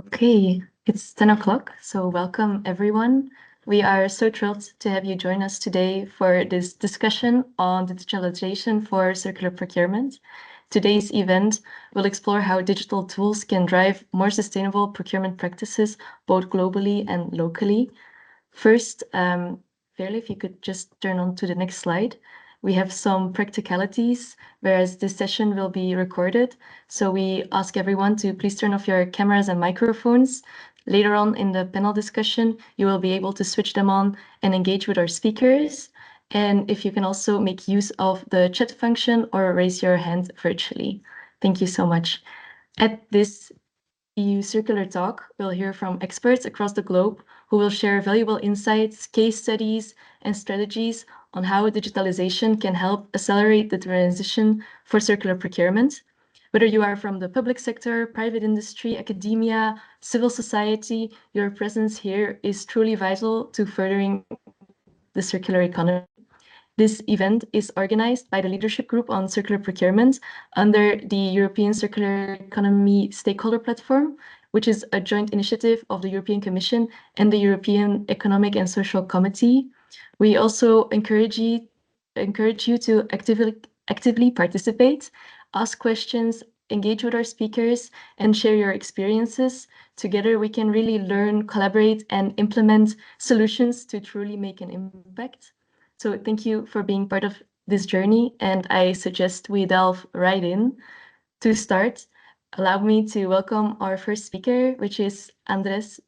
Okay, it's 10 o'clock, so welcome everyone. We are so thrilled to have you join us today for this discussion on digitalization for circular procurement. Today's event will explore how digital tools can drive more sustainable procurement practices, both globally and locally. First, Fairly, if you could just turn on to the next slide. We have some practicalities, whereas this session will be recorded. So we ask everyone to please turn off your cameras and microphones. Later on in the panel discussion, you will be able to switch them on and engage with our speakers. And if you can also make use of the chat function or raise your hand virtually. Thank you so much. At this EU Circular Talk, we'll hear from experts across the globe who will share valuable insights, case studies, and strategies on how digitalization can help accelerate the transition for circular procurement. Whether you are from the public sector, private industry, academia, civil society, your presence here is truly vital to furthering the circular economy. This event is organized by the Leadership Group on Circular Procurement under the European Circular Economy Stakeholder Platform, which is a joint initiative of the European Commission and the European Economic and Social Committee. We also encourage you to actively participate, ask questions, engage with our speakers, and share your experiences. Together, we can really learn, collaborate, and implement solutions to truly make an impact. So thank you for being part of this journey, and I suggest we delve right in. To start, allow me to welcome our first speaker, which is Andrés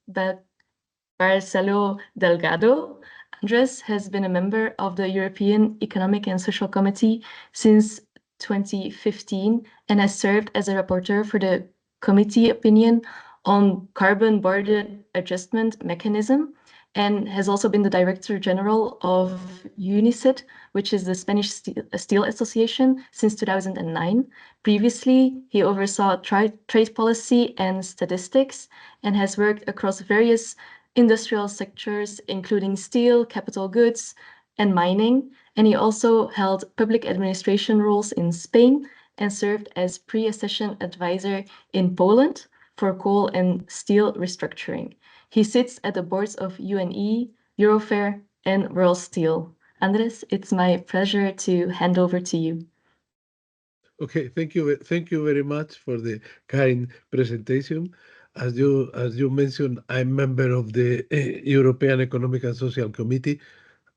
Barcelo Delgado. Andrés has been a member of the European Economic and Social Committee since 2015 and has served as a rapporteur for the committee opinion on carbon border adjustment mechanism, and has also been the Director General of UNICED, which is the Spanish Steel Association, since 2009. Previously, he oversaw trade policy and statistics and has worked across various industrial sectors, including steel, capital goods, and mining. And he also held public administration roles in Spain and served as pre-accession advisor in Poland for coal and steel restructuring. He sits at the boards of UNE, Eurofair, and World Steel. Andrés, it's my pleasure to hand over to you. Okay, thank you very much for the kind presentation. As you mentioned, I'm member of the European Economic and Social Committee.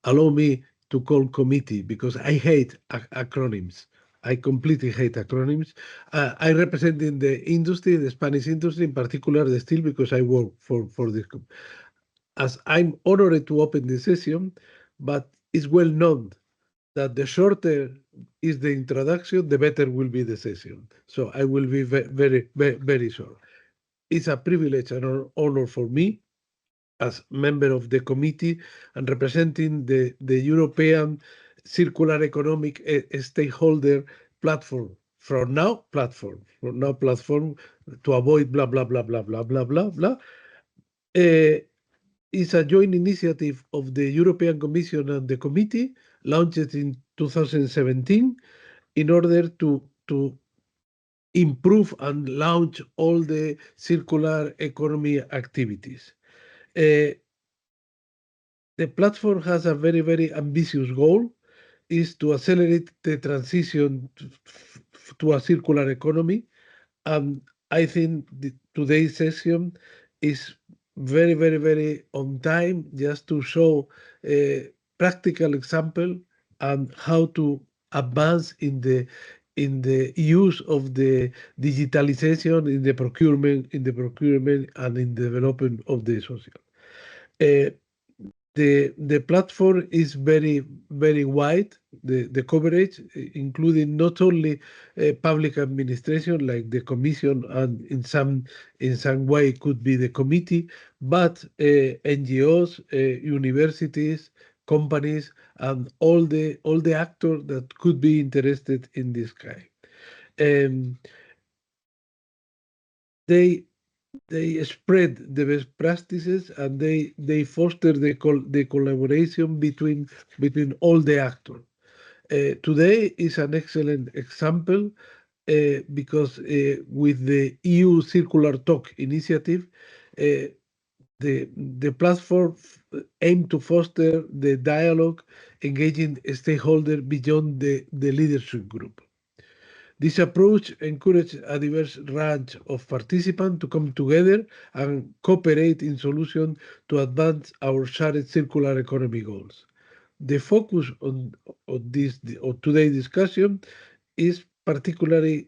Allow me to call committee because I hate acronyms. I completely hate acronyms. I represent in the industry, the Spanish industry, in particular the steel, because I work for this. As I'm honored to open this session, but it's well known that the shorter is the introduction, the better will be the session. So I will be very short. It's a privilege and an honor for me as member of the committee and representing the European Circular Economic Stakeholder Platform. From now platform to avoid blah, blah, blah, blah, blah, blah, blah, blah. It's a joint initiative of the European Commission and the committee, launched in 2017 in order to improve and launch all the circular economy activities. The platform has a very ambitious goal, is to accelerate the transition to a circular economy. And I think today's session is very on time, just to show a practical example and how to advance in the use of the digitalization in the procurement and in the development of the social. The platform is very wide, the coverage, including not only public administration like the commission and in some way could be the committee, but NGOs, universities, companies, and all the actors that could be interested in this kind. They spread the best practices and they foster the collaboration between all the actors. Today is an excellent example because with the EU Circular Talk initiative, the platform aim to foster the dialogue, engaging stakeholders beyond the leadership group. This approach encourages a diverse range of participants to come together and cooperate in solutions to advance our shared circular economy goals. The focus on today's discussion is particularly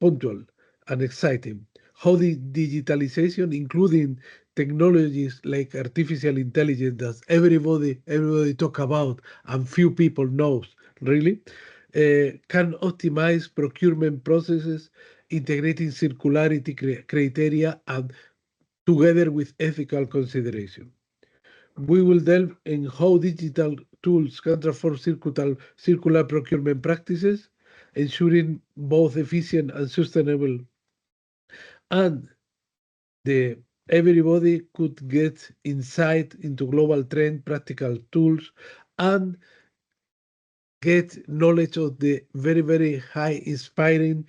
punctual and exciting. How the digitalization, including technologies like artificial intelligence that everybody talk about and few people knows really, can optimize procurement processes, integrating circularity criteria and together with ethical consideration. We will delve in how digital tools can transform circular procurement practices, ensuring both efficient and sustainable, and the everybody could get insight into global trend, practical tools, and get knowledge of the very high inspiring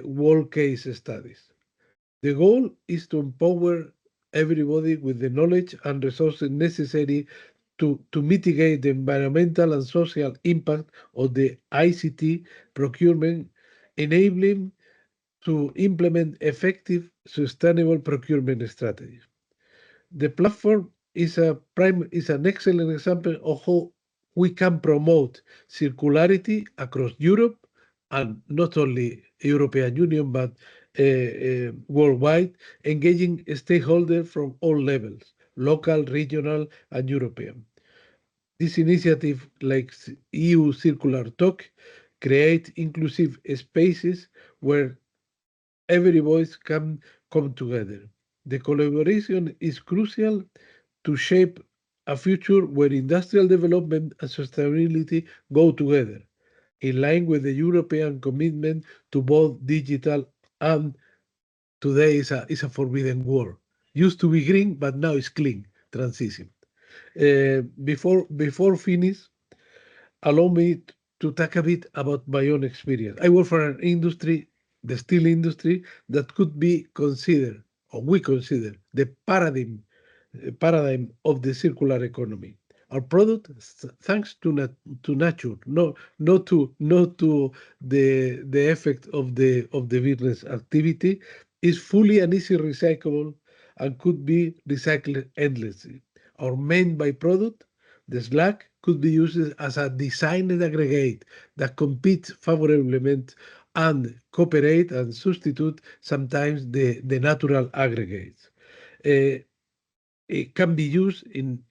world case studies. The goal is to empower everybody with the knowledge and resources necessary to mitigate the environmental and social impact of the ICT procurement, enabling to implement effective, sustainable procurement strategies. The platform is an excellent example of how we can promote circularity across Europe and not only European Union but worldwide, engaging stakeholders from all levels, local, regional, and European. This initiative, like EU Circular Talk, create inclusive spaces where every voice can come together. The collaboration is crucial to shape a future where industrial development and sustainability go together, in line with the European commitment to both digital and today is a forbidden word. Used to be green, but now it's clean transition. Before finish, allow me to talk a bit about my own experience. I work for an industry, the steel industry, that could be considered, or we consider, the paradigm of the circular economy. Our product, thanks to nature, not to the effect of the business activity, is fully and easily recyclable and could be recycled endlessly. Our main byproduct, the slag, could be used as a designed aggregate that competes favorably and cooperate and substitute sometimes the natural aggregates. Uh, it can be used in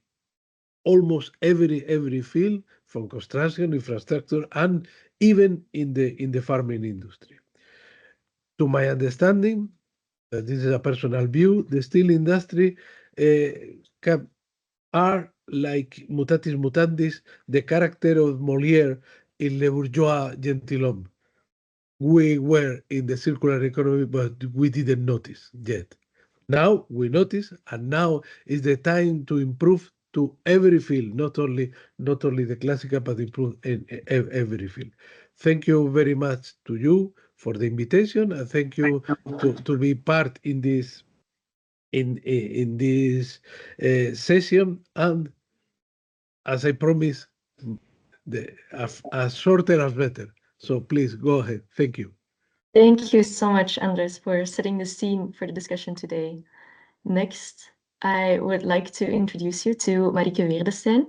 almost every field, from construction, infrastructure, and even in the farming industry. To my understanding, this is a personal view, the steel industry can, are like mutatis mutandis, the character of Molière in Le Bourgeois Gentilhomme. We were in the circular economy, but we didn't notice yet. Now we notice, and now is the time to improve to every field, not only the classical, but improve in every field. Thank you very much to you for the invitation, and thank you to be part in this session. And as I promised, as shorter as better. So please go ahead. Thank you. Thank you so much, Anders, for setting the scene for the discussion today. Next, I would like to introduce you to Marieke Weerdestein.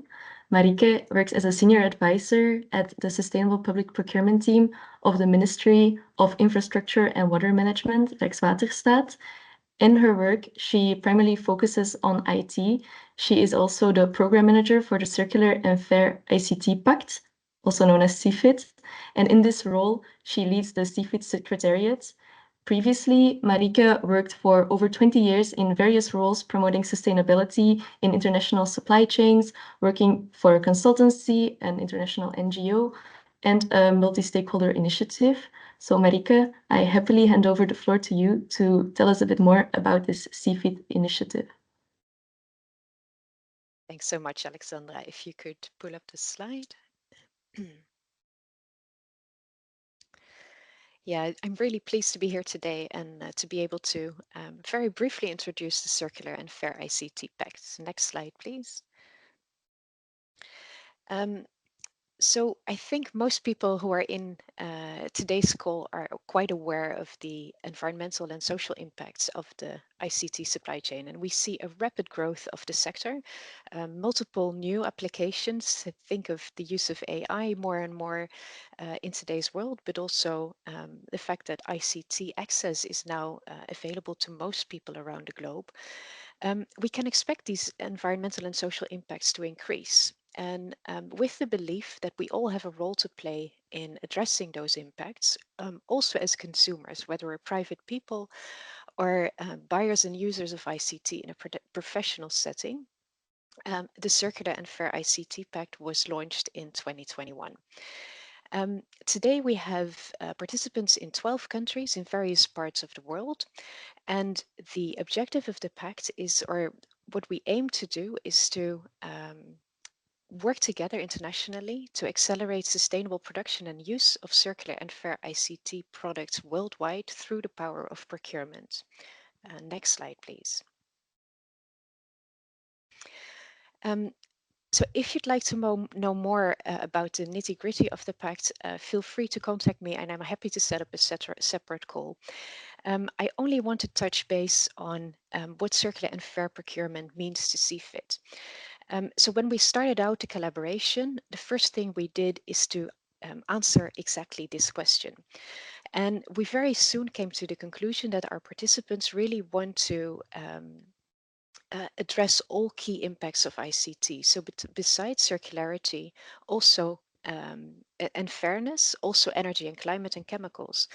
Marieke works as a senior advisor at the Sustainable Public Procurement team of the Ministry of Infrastructure and Water Management, Rijkswaterstaat. In her work, she primarily focuses on IT. She is also the program manager for the Circular and Fair ICT Pact, also known as CFIT. And in this role, she leads the CFIT Secretariat. Previously, Marieke worked for over 20 years in various roles promoting sustainability in international supply chains, working for a consultancy, an international NGO, and a multi-stakeholder initiative. So Marieke, I happily hand over the floor to you to tell us a bit more about this CFIT initiative. Thanks so much, Alexandra. If you could pull up the slide. Yeah, I'm really pleased to be here today and to be able to very briefly introduce the Circular and Fair ICT Pact. Next slide, please. Um, So I think most people who are in today's call are quite aware of the environmental and social impacts of the ICT supply chain. And we see a rapid growth of the sector, multiple new applications. Think of the use of AI more and more in today's world, but also the fact that ICT access is now available to most people around the globe. We can expect these environmental and social impacts to increase. And with the belief that we all have a role to play in addressing those impacts, also as consumers, whether we're private people or buyers and users of ICT in a professional setting, the Circular and Fair ICT Pact was launched in 2021. Today we have participants in 12 countries in various parts of the world, and the objective of the pact is, or what we aim to do, is to work together internationally to accelerate sustainable production and use of circular and fair ICT products worldwide through the power of procurement. Next slide, please. So if you'd like to know more about the nitty-gritty of the pact, feel free to contact me and I'm happy to set up a separate call. I only want to touch base on what circular and fair procurement means to CFIT. So when we started out the collaboration, the first thing we did is to answer exactly this question. And we very soon came to the conclusion that our participants really want to address all key impacts of ICT. So besides circularity, also and fairness, also energy and climate and chemicals.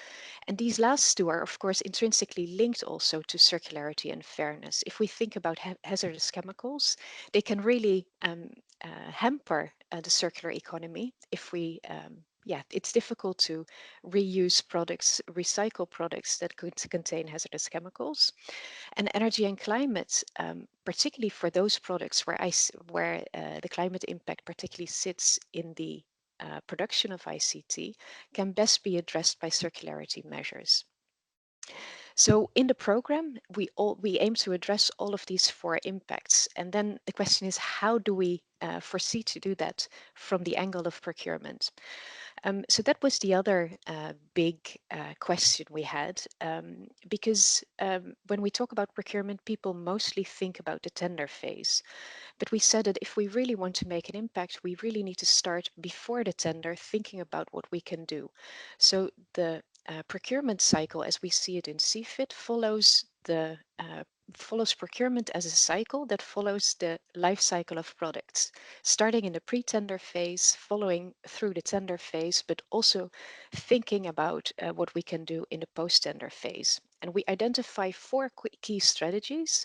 And these last two are, of course, intrinsically linked also to circularity and fairness. If we think about hazardous chemicals, they can really hamper the circular economy if we yeah, it's difficult to reuse products, recycle products that could contain hazardous chemicals. And energy and climate, particularly for those products where the climate impact particularly sits in the production of ICT, can best be addressed by circularity measures. So in the program, we aim to address all of these four impacts. And then the question is, how do we foresee to do that from the angle of procurement? So that was the other big question we had, because when we talk about procurement, people mostly think about the tender phase. But we said that if we really want to make an impact, we really need to start before the tender, thinking about what we can do. So the procurement cycle, as we see it in CFIT, follows procurement as a cycle that follows the life cycle of products, starting in the pre-tender phase, following through the tender phase, but also thinking about what we can do in the post-tender phase. And we identify four key strategies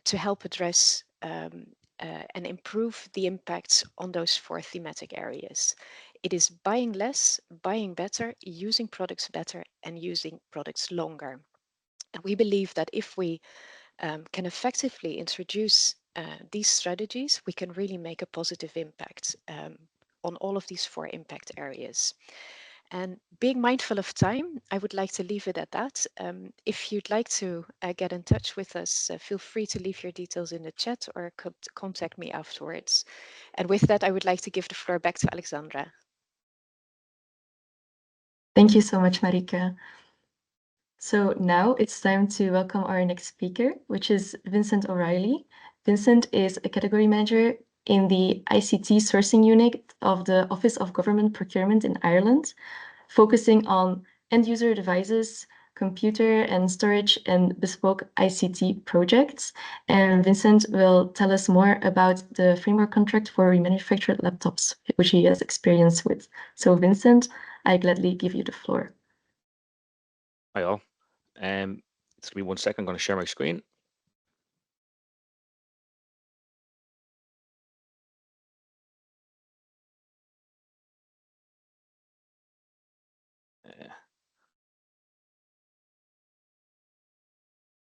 to help address and improve the impacts on those four thematic areas. It is buying less, buying better, using products better, and using products longer. And we believe that if we can effectively introduce these strategies, we can really make a positive impact on all of these four impact areas. And being mindful of time, I would like to leave it at that. If you'd like to get in touch with us, feel free to leave your details in the chat or contact me afterwards. And with that, I would like to give the floor back to Alexandra. Thank you so much, Marika. So now it's time to welcome our next speaker, which is Vincent O'Reilly. Vincent is a category manager in the ICT sourcing unit of the Office of Government Procurement in Ireland, focusing on end-user devices, computer and storage and bespoke ICT projects. And Vincent will tell us more about the framework contract for remanufactured laptops, which he has experience with. So Vincent, I gladly give you the floor. Hi all. It's gonna be 1 second. I'm going to share my screen.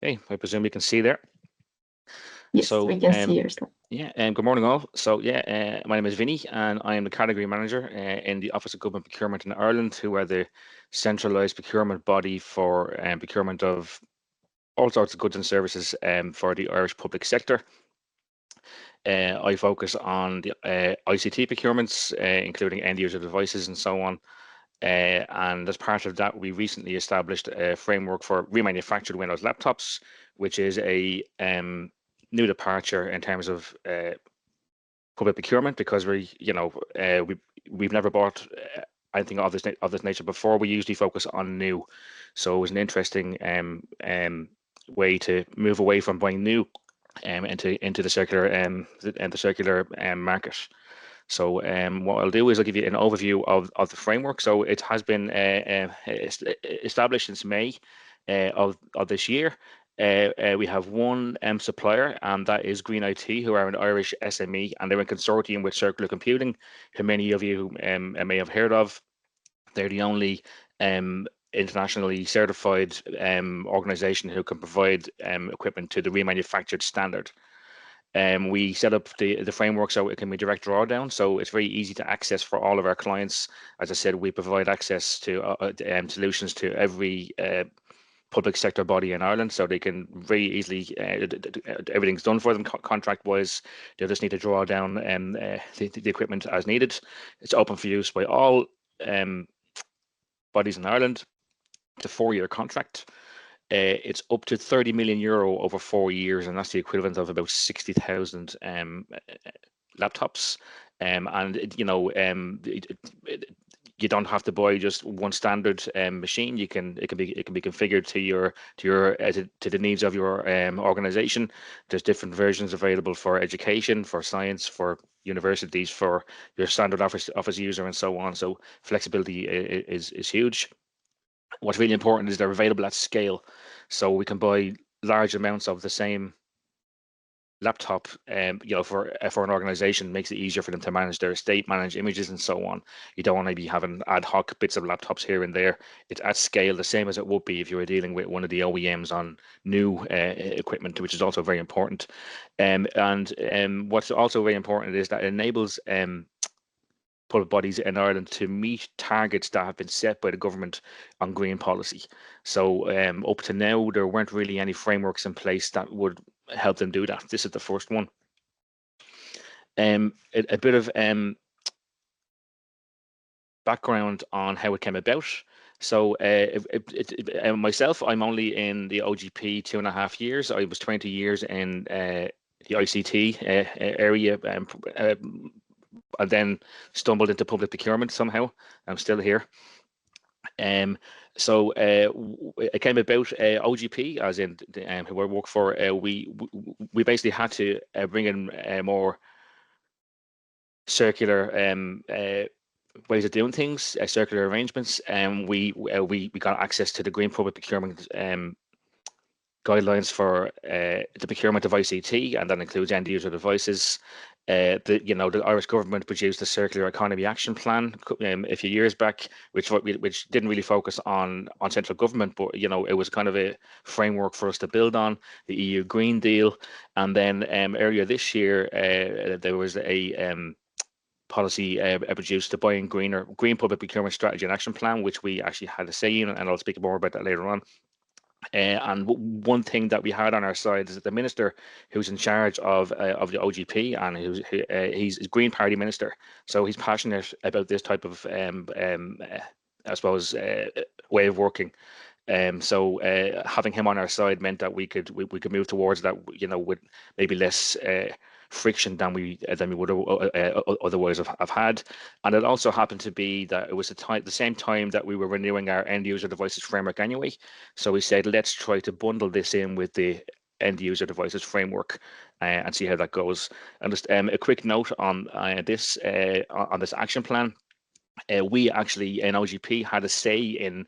Okay, I presume you can see there. Yes, So, we can see your slide. yeah, good morning all. So yeah, my name is Vinny and I am the category manager in the Office of Government Procurement in Ireland, who are the centralised procurement body for procurement of all sorts of goods and services for the Irish public sector. I focus on the ICT procurements, including end user devices and so on. And as part of that, we recently established a framework for remanufactured Windows laptops, which is a new departure in terms of public procurement, because we've never bought anything of this nature before. We usually focus on new, so it was an interesting way to move away from buying new into the circular market. So what I'll do is I'll give you an overview of the framework. So it has been established since May of this year. We have one supplier, and that is Green IT, who are an Irish SME, and they're in consortium with Circular Computing, who many of you may have heard of. They're the only internationally certified organization who can provide equipment to the remanufactured standard. We set up the framework so it can be direct drawdown, so it's very easy to access for all of our clients. As I said, we provide access to solutions to every public sector body in Ireland, so they can very easily, everything's done for them contract wise. They'll just need to draw down the equipment as needed. It's open for use by all bodies in Ireland. It's a 4-year contract. It's up to 30 million euro over 4 years, and that's the equivalent of about 60,000 laptops. And you don't have to buy just one standard machine. It can be configured to the needs of your organization. There's different versions available for education, for science, for universities, for your standard office user, and so on. So flexibility is huge. What's really important is they're available at scale, so we can buy large amounts of the same laptop, for an organization. Makes it easier for them to manage their estate, manage images, and so on. You don't want to be having ad hoc bits of laptops here and there. It's at scale, the same as it would be if you were dealing with one of the OEMs on new equipment, which is also very important. And what's also very important is that it enables public bodies in Ireland to meet targets that have been set by the government on green policy. So up to now, there weren't really any frameworks in place that would help them do that. This is the first one. A bit of background on how it came about. So myself, I'm only in the OGP 2.5 years. I was 20 years in the ICT area, and then stumbled into public procurement somehow. I'm still here. So it came about OGP, as in who I work for. We basically had to bring in more circular ways of doing things, circular arrangements, and we got access to the Green Public Procurement guidelines for the procurement of ICT, and that includes end user devices. The Irish government produced the Circular Economy Action Plan a few years back, which didn't really focus on central government, but it was kind of a framework for us to build on. The EU Green Deal, and then earlier this year there was a policy produced, the Buying Greener Green Public Procurement Strategy and Action Plan, which we actually had a say in, and I'll speak more about that later on. And one thing that we had on our side is that the minister who's in charge of the OGP, and he's a Green Party minister, so he's passionate about this type of I suppose way of working. So having him on our side meant that we could move towards that, with maybe less friction than we would otherwise have had. And it also happened to be that it was the same time that we were renewing our end user devices framework anyway. So we said, let's try to bundle this in with the end user devices framework and see how that goes. And just a quick note on this action plan. We actually in OGP had a say in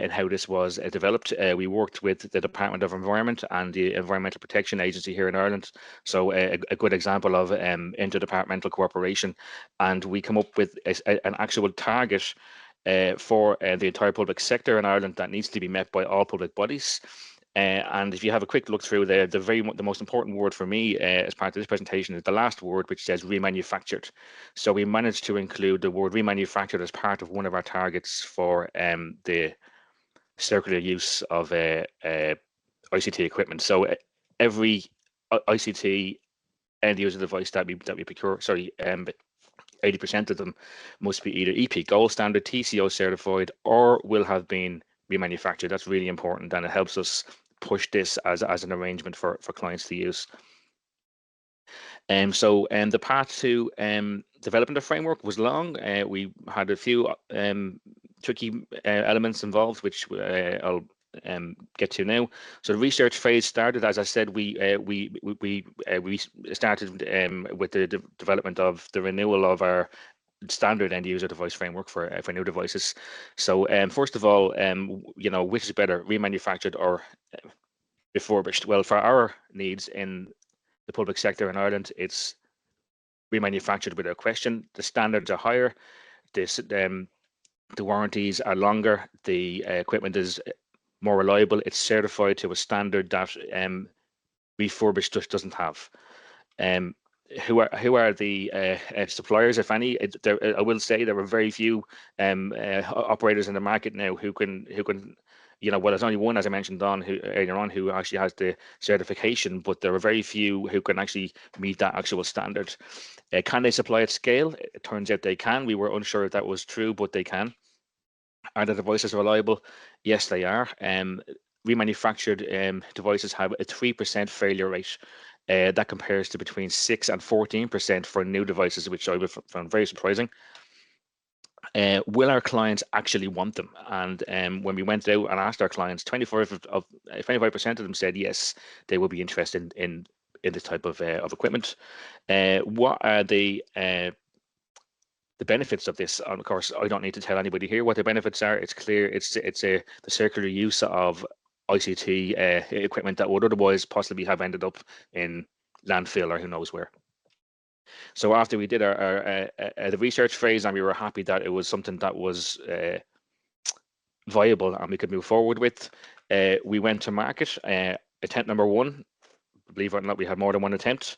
how this was developed. We worked with the Department of Environment and the Environmental Protection Agency here in Ireland. So a good example of interdepartmental cooperation. And we come up with an actual target for the entire public sector in Ireland that needs to be met by all public bodies. And if you have a quick look through the most important word for me as part of this presentation is the last word, which says remanufactured. So we managed to include the word remanufactured as part of one of our targets for the circular use of ICT equipment. So every ICT end user device that we procure, 80% of them must be either EP Gold Standard, TCO certified, or will have been remanufactured. That's really important, and it helps us push this as an arrangement for clients to use. The path to developing the framework was long. We had a few tricky elements involved, which I'll get to now. So the research phase started, as I said, we started with the development of the renewal of our standard end user device framework for new devices. So first of all, which is better, remanufactured or refurbished? Well, for our needs in the public sector in Ireland, it's remanufactured without question. The standards are higher, the warranties are longer, the equipment is more reliable, it's certified to a standard that refurbished just doesn't have. Who are the suppliers, if any? I will say there are very few operators in the market now who can well, there's only one, as I mentioned earlier on, who actually has the certification, but there are very few who can actually meet that actual standard. Can they supply at scale? It turns out they can. We were unsure if that was true, but they can. Are the devices reliable? Yes, they are. Remanufactured devices have a 3% failure rate. That compares to between 6 and 14% for new devices, which I found very surprising. Will our clients actually want them? And when we went out and asked our clients, 25% of them said yes, they will be interested in this type of equipment. What are the benefits of this? Of course, I don't need to tell anybody here what the benefits are. It's clear. It's the circular use of ICT equipment that would otherwise possibly have ended up in landfill or who knows where. So after we did the research phase, and we were happy that it was something that was viable and we could move forward with, we went to market. Attempt number 1, believe it or not, we had more than one attempt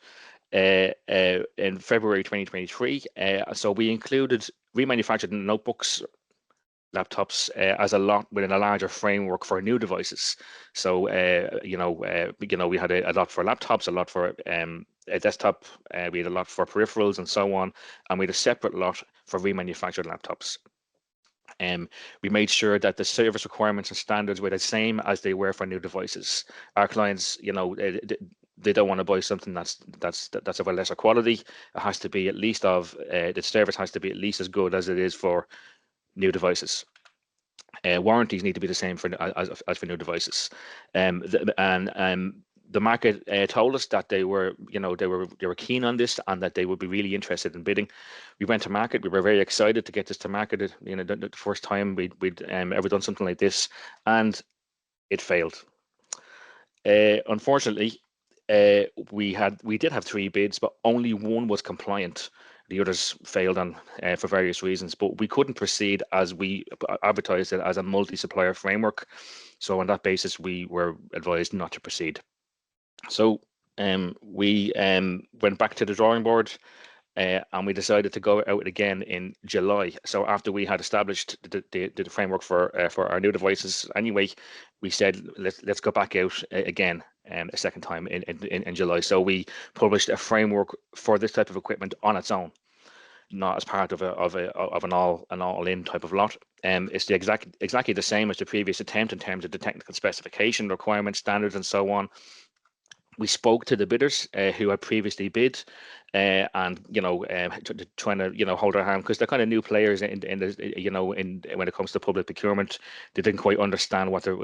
in February 2023. So we included remanufactured notebooks, laptops as a lot within a larger framework for new devices. So we had a lot for laptops, a lot for a desktop, we had a lot for peripherals and so on, and we had a separate lot for remanufactured laptops. We made sure that the service requirements and standards were the same as they were for new devices. Our clients, they don't want to buy something that's of a lesser quality. It has to be at least the service has to be at least as good as it is for new devices. Warranties need to be the same as for new devices. The market told us that they were keen on this and that they would be really interested in bidding. We went to market. We were very excited to get this to market. The first time we'd ever done something like this, and it failed. Unfortunately, we did have 3 bids, but only one was compliant. The others failed for various reasons, but we couldn't proceed as we advertised it as a multi-supplier framework. So on that basis, we were advised not to proceed. So we went back to the drawing board and we decided to go out again in July. So after we had established the framework for our new devices anyway, we said let's go back out again a second time in July. So we published a framework for this type of equipment on its own, not as part of an all-in type of lot. It's exactly the same as the previous attempt in terms of the technical specification, requirements, standards, and so on. We spoke to the bidders who had previously bid, and trying to hold our hand, because they're kind of new players in when it comes to public procurement. They didn't quite understand what the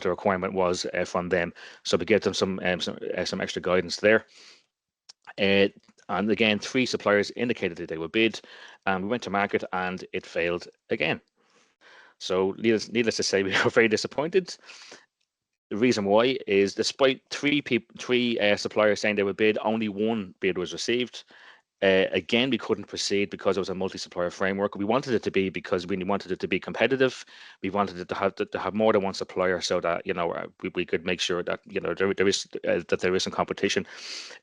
requirement was from them. So we gave them some extra guidance there. And again, 3 suppliers indicated that they would bid, and we went to market, and it failed again. So needless to say, we were very disappointed. The reason why is, despite 3 suppliers saying they would bid, only 1 bid was received. Again, we couldn't proceed because it was a multi-supplier framework. We wanted it to be because we wanted it to be competitive. We wanted it to have more than one supplier, so that we could make sure that there is some competition.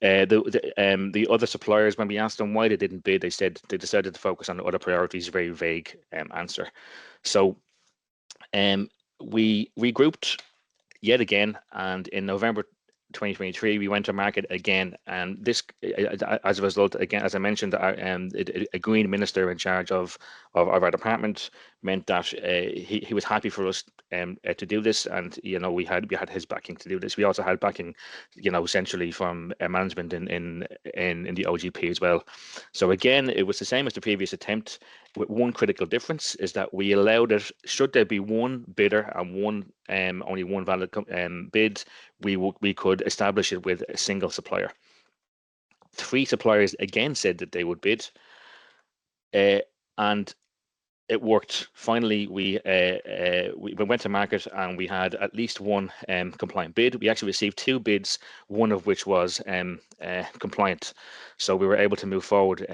The other suppliers, when we asked them why they didn't bid, they said they decided to focus on other priorities. Very vague answer. So we regrouped yet again, and in November 2023 we went to market again, and this as a result, again, as I mentioned, a green minister in charge of our department meant that he was happy for us to do this, and we had his backing to do this. We also had backing essentially from management in the OGP as well. So again, it was the same as the previous attempt, with one critical difference, is that we allowed it, should there be one bidder and only one valid bid, we could establish it with a single supplier. 3 suppliers again said that they would bid, and it worked. Finally, we went to market and we had at least one compliant bid. We actually received 2 bids, one of which was compliant. So we were able to move forward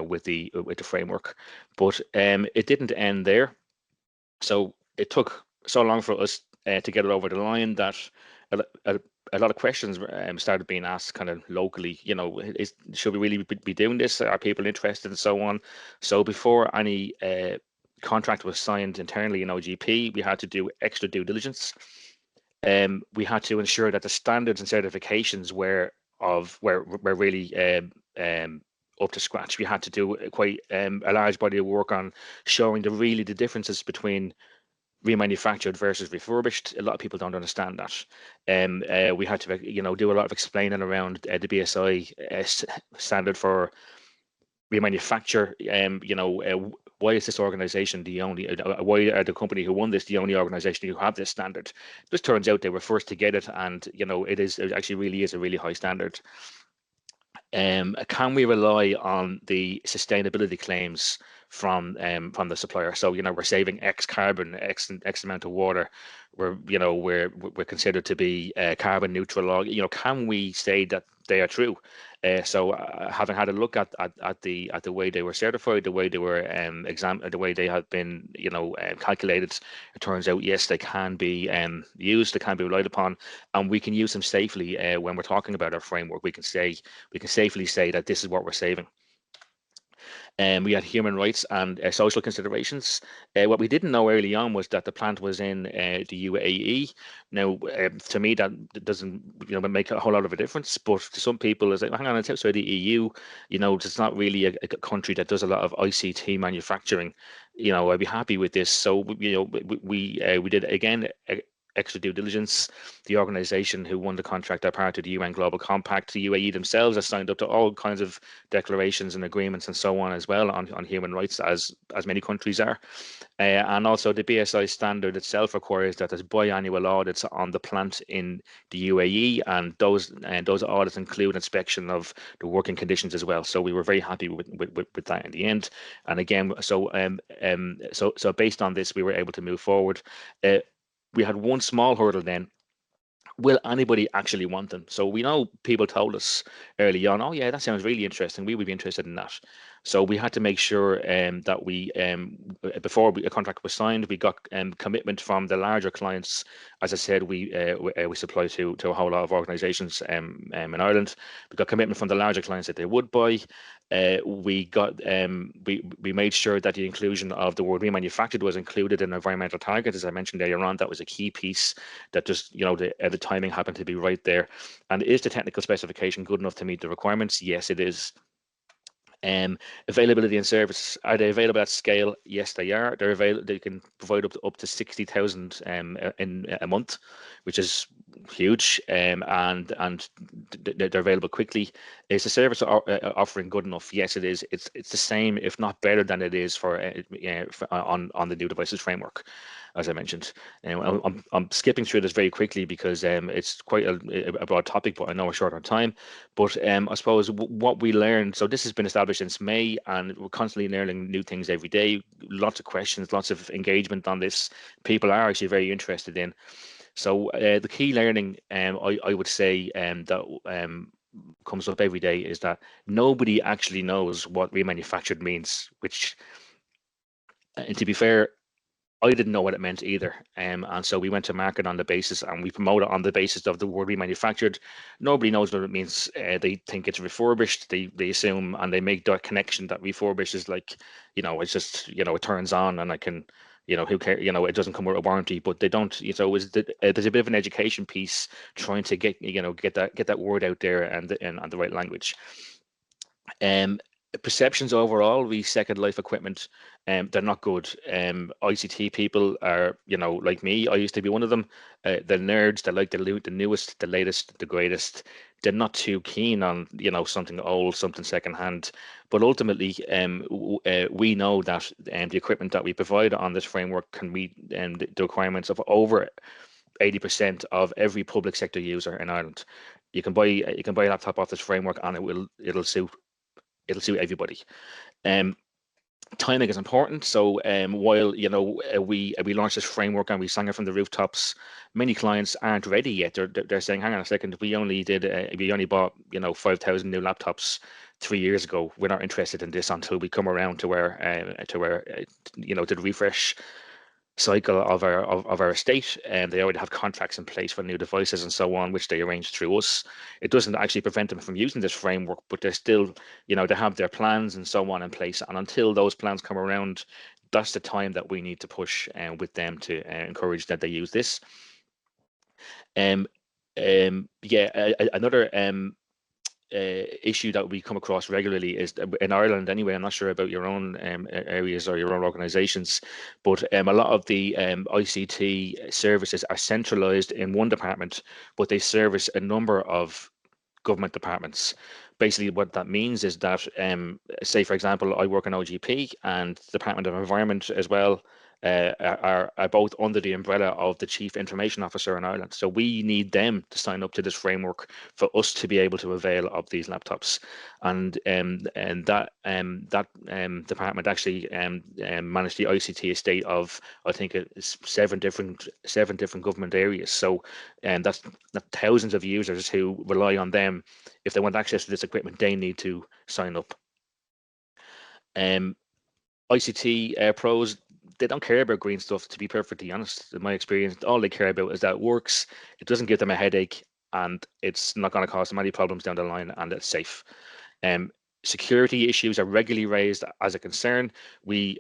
with the framework. But it didn't end there. So it took so long for us to get it over the line that a lot of questions started being asked kind of locally. Should we really be doing this? Are people interested, and so on? So before any contract was signed internally in OGP, we had to do extra due diligence. We had to ensure that the standards and certifications were really up to scratch. We had to do quite a large body of work on showing the differences between remanufactured versus refurbished. A lot of people don't understand that. We had to do a lot of explaining around the BSI standard for remanufacture. Why is this organization the only, why are the company who won this the only organization who have this standard? It just turns out they were first to get it, and it actually really is a really high standard. Can we rely on the sustainability claims from the supplier? So we're saving X carbon, X amount of water. We're considered to be carbon neutral. Can we say that they are true? So having had a look at the way they were certified, the way they were examined, the way they have been calculated, it turns out yes, they can be used, they can be relied upon, and we can use them safely. When we're talking about our framework, we can safely say that this is what we're saving. We had human rights and social considerations. What we didn't know early on was that the plant was in the UAE. Now, to me, that doesn't make a whole lot of a difference. But to some people, it's like, hang on, it's outside the EU. It's not really a country that does a lot of ICT manufacturing. I'd be happy with this. So we did again extra due diligence. The organization who won the contract are part of the UN Global Compact. The UAE themselves have signed up to all kinds of declarations and agreements and so on as well on human rights, as many countries are. And also the BSI standard itself requires that there's biannual audits on the plant in the UAE, and those audits include inspection of the working conditions as well. So we were very happy with that in the end. And again, so based on this, we were able to move forward. We had one small hurdle then. Will anybody actually want them? So we know people told us early on, oh yeah, that sounds really interesting, we would be interested in that. So we had to make sure that we, before a contract was signed, we got commitment from the larger clients. As I said, we supply to a whole lot of organizations in Ireland. We got commitment from the larger clients that they would buy. We made sure that the inclusion of the word remanufactured was included in environmental targets. As I mentioned earlier on, that was a key piece that just, the timing happened to be right there. And is the technical specification good enough to meet the requirements? Yes, it is. Availability and service, are they available at scale? Yes, they are. They're available. They can provide up to 60,000 in a month, which is huge, and they're available quickly. Is the service offering good enough? Yes, it is. It's the same, if not better than it is for on the new devices framework, as I mentioned. I'm skipping through this very quickly because it's quite a broad topic, but I know we're short on time. But I suppose what we learned, so this has been established since May, and we're constantly learning new things every day. Lots of questions, lots of engagement on this. People are actually very interested in. So the key learning, I would say, that comes up every day is that nobody actually knows what remanufactured means, which, and to be fair, I didn't know what it meant either. And so we went to market on the basis, and we promote it on the basis of the word remanufactured. Nobody knows what it means. They think it's refurbished. They assume, and they make that connection that refurbished is like, it's just, it turns on and I can, who cares, it doesn't come with a warranty, but they don't, there's a bit of an education piece trying to get that word out there and the right language. Perceptions overall, we second life equipment, they're not good. ICT people are, like me, I used to be one of them. The nerds that like the newest, the latest, the greatest. They're not too keen on, something old, something secondhand. But ultimately, we know that the equipment that we provide on this framework can meet the requirements of over 80% of every public sector user in Ireland. You can buy a laptop off this framework, and it'll suit everybody. Timing is important. So while we launched this framework and we sang it from the rooftops, many clients aren't ready yet. They're saying, hang on a second, we only bought 5,000 new laptops 3 years ago. We're not interested in this until we come around to where to the refresh cycle of our estate, and they already have contracts in place for new devices and so on, which they arrange through us. It doesn't actually prevent them from using this framework, but they're still, they have their plans and so on in place. And until those plans come around, that's the time that we need to push with them to encourage that they use this. Another issue that we come across regularly is in Ireland anyway. I'm not sure about your own areas or your own organizations, but a lot of the ICT services are centralized in one department, but they service a number of government departments. Basically, what that means is that, say, for example, I work in OGP, and the Department of Environment as well are both under the umbrella of the Chief Information Officer in Ireland. So we need them to sign up to this framework for us to be able to avail of these laptops. And that department actually managed the ICT estate of, I think, it's seven different government areas. So that's thousands of users who rely on them. If they want access to this equipment, they need to sign up. ICT pros, they don't care about green stuff, to be perfectly honest. In my experience, all they care about is that it works, it doesn't give them a headache, and it's not going to cause them any problems down the line, and it's safe. Security issues are regularly raised as a concern. That's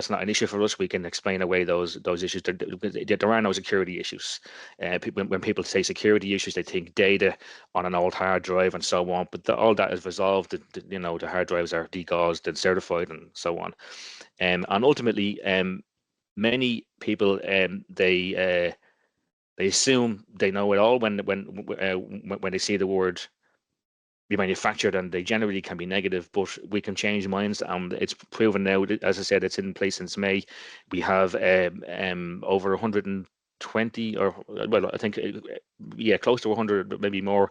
not an issue for us. We can explain away those issues. There are no security issues. When people say security issues, they think data on an old hard drive and so on. But all that is resolved. The hard drives are degauzed and certified and so on. And ultimately, many people they assume they know it all when they see the word remanufactured, and they generally can be negative, but we can change minds, and it's proven now. As I said, it's in place since May. We have over 120, or well, I think close to 100, maybe more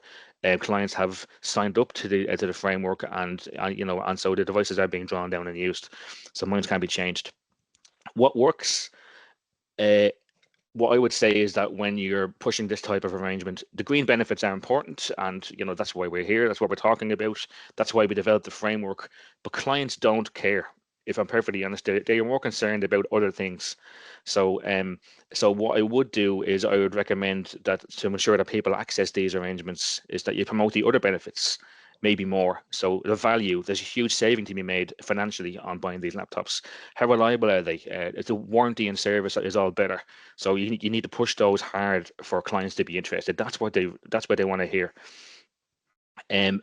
clients have signed up to the framework, and and so the devices are being drawn down and used. So minds can be changed. What works? What I would say is that when you're pushing this type of arrangement, the green benefits are important, and that's why we're here. That's what we're talking about. That's why we developed the framework. But clients don't care. If I'm perfectly honest, they are more concerned about other things. So, so what I would do is I would recommend that to ensure that people access these arrangements is that you promote the other benefits, maybe more. So the value, there's a huge saving to be made financially on buying these laptops. How reliable are they? The warranty and service is all better. So you need to push those hard for clients to be interested. That's what they want to hear. And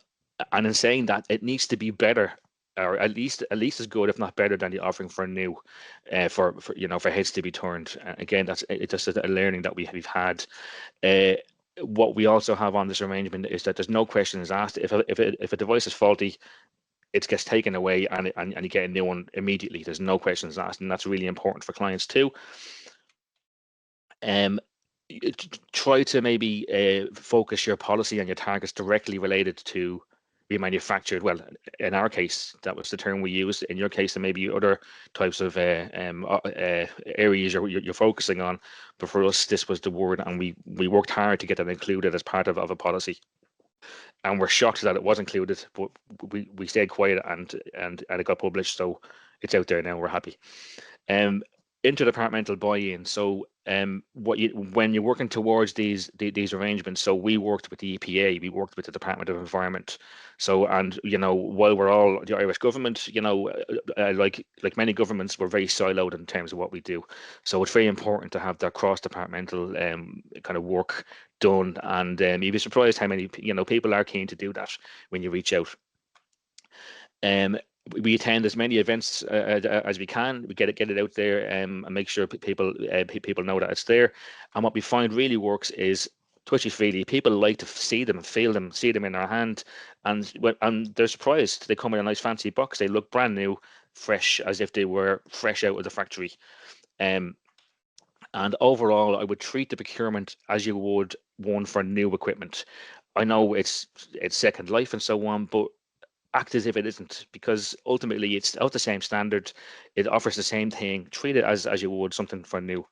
in saying that, it needs to be better, or at least as good, if not better, than the offering for new, for heads to be turned. Again, it's just a learning that we've had. What we also have on this arrangement is that there's no questions asked. If a device is faulty, it gets taken away, and you get a new one immediately. There's no questions asked, and that's really important for clients too. Try to maybe focus your policy and your targets directly related to remanufactured. Well, in our case, that was the term we used. In your case, there may be other types of areas you're focusing on, but for us, this was the word, and we worked hard to get that included as part of a policy. and we're shocked that it was included, but we stayed quiet and it got published, so it's out there now. We're happy. Interdepartmental buy-in. So when you're working towards these arrangements, so we worked with the EPA, we worked with the Department of Environment. So, and while we're all the Irish government, like many governments, we're very siloed in terms of what we do. So it's very important to have that cross-departmental kind of work done, and you'd be surprised how many people are keen to do that when you reach out. We attend as many events as we can. We get it out there, and make sure people know that it's there. And what we find really works is touchy-feely. People like to see them, feel them, see them in their hand, and they're surprised. They come in a nice fancy box. They look brand new, fresh, as if they were fresh out of the factory. And overall, I would treat the procurement as you would one for new equipment. I know it's Second Life and so on, but act as if it isn't, because ultimately it's out the same standard. It offers the same thing. Treat it as you would something for new.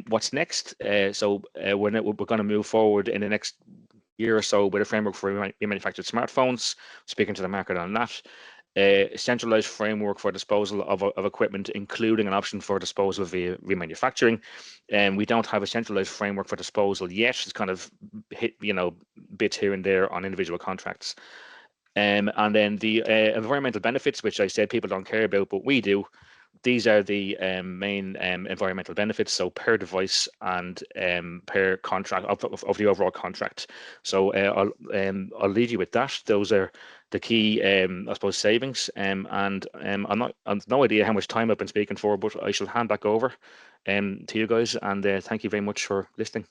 What's next? We're going to move forward in the next year or so with a framework for remanufactured smartphones, speaking to the market on that. A centralized framework for disposal of equipment, including an option for disposal via remanufacturing. We don't have a centralized framework for disposal yet. It's kind of hit, bits here and there on individual contracts. And then the environmental benefits, which I said people don't care about, but we do. These are the main environmental benefits, so per device and per contract of the overall contract. So I'll leave you with that. Those are the key, I suppose, savings. And I've no idea how much time I've been speaking for, but I shall hand back over to you guys. And thank you very much for listening.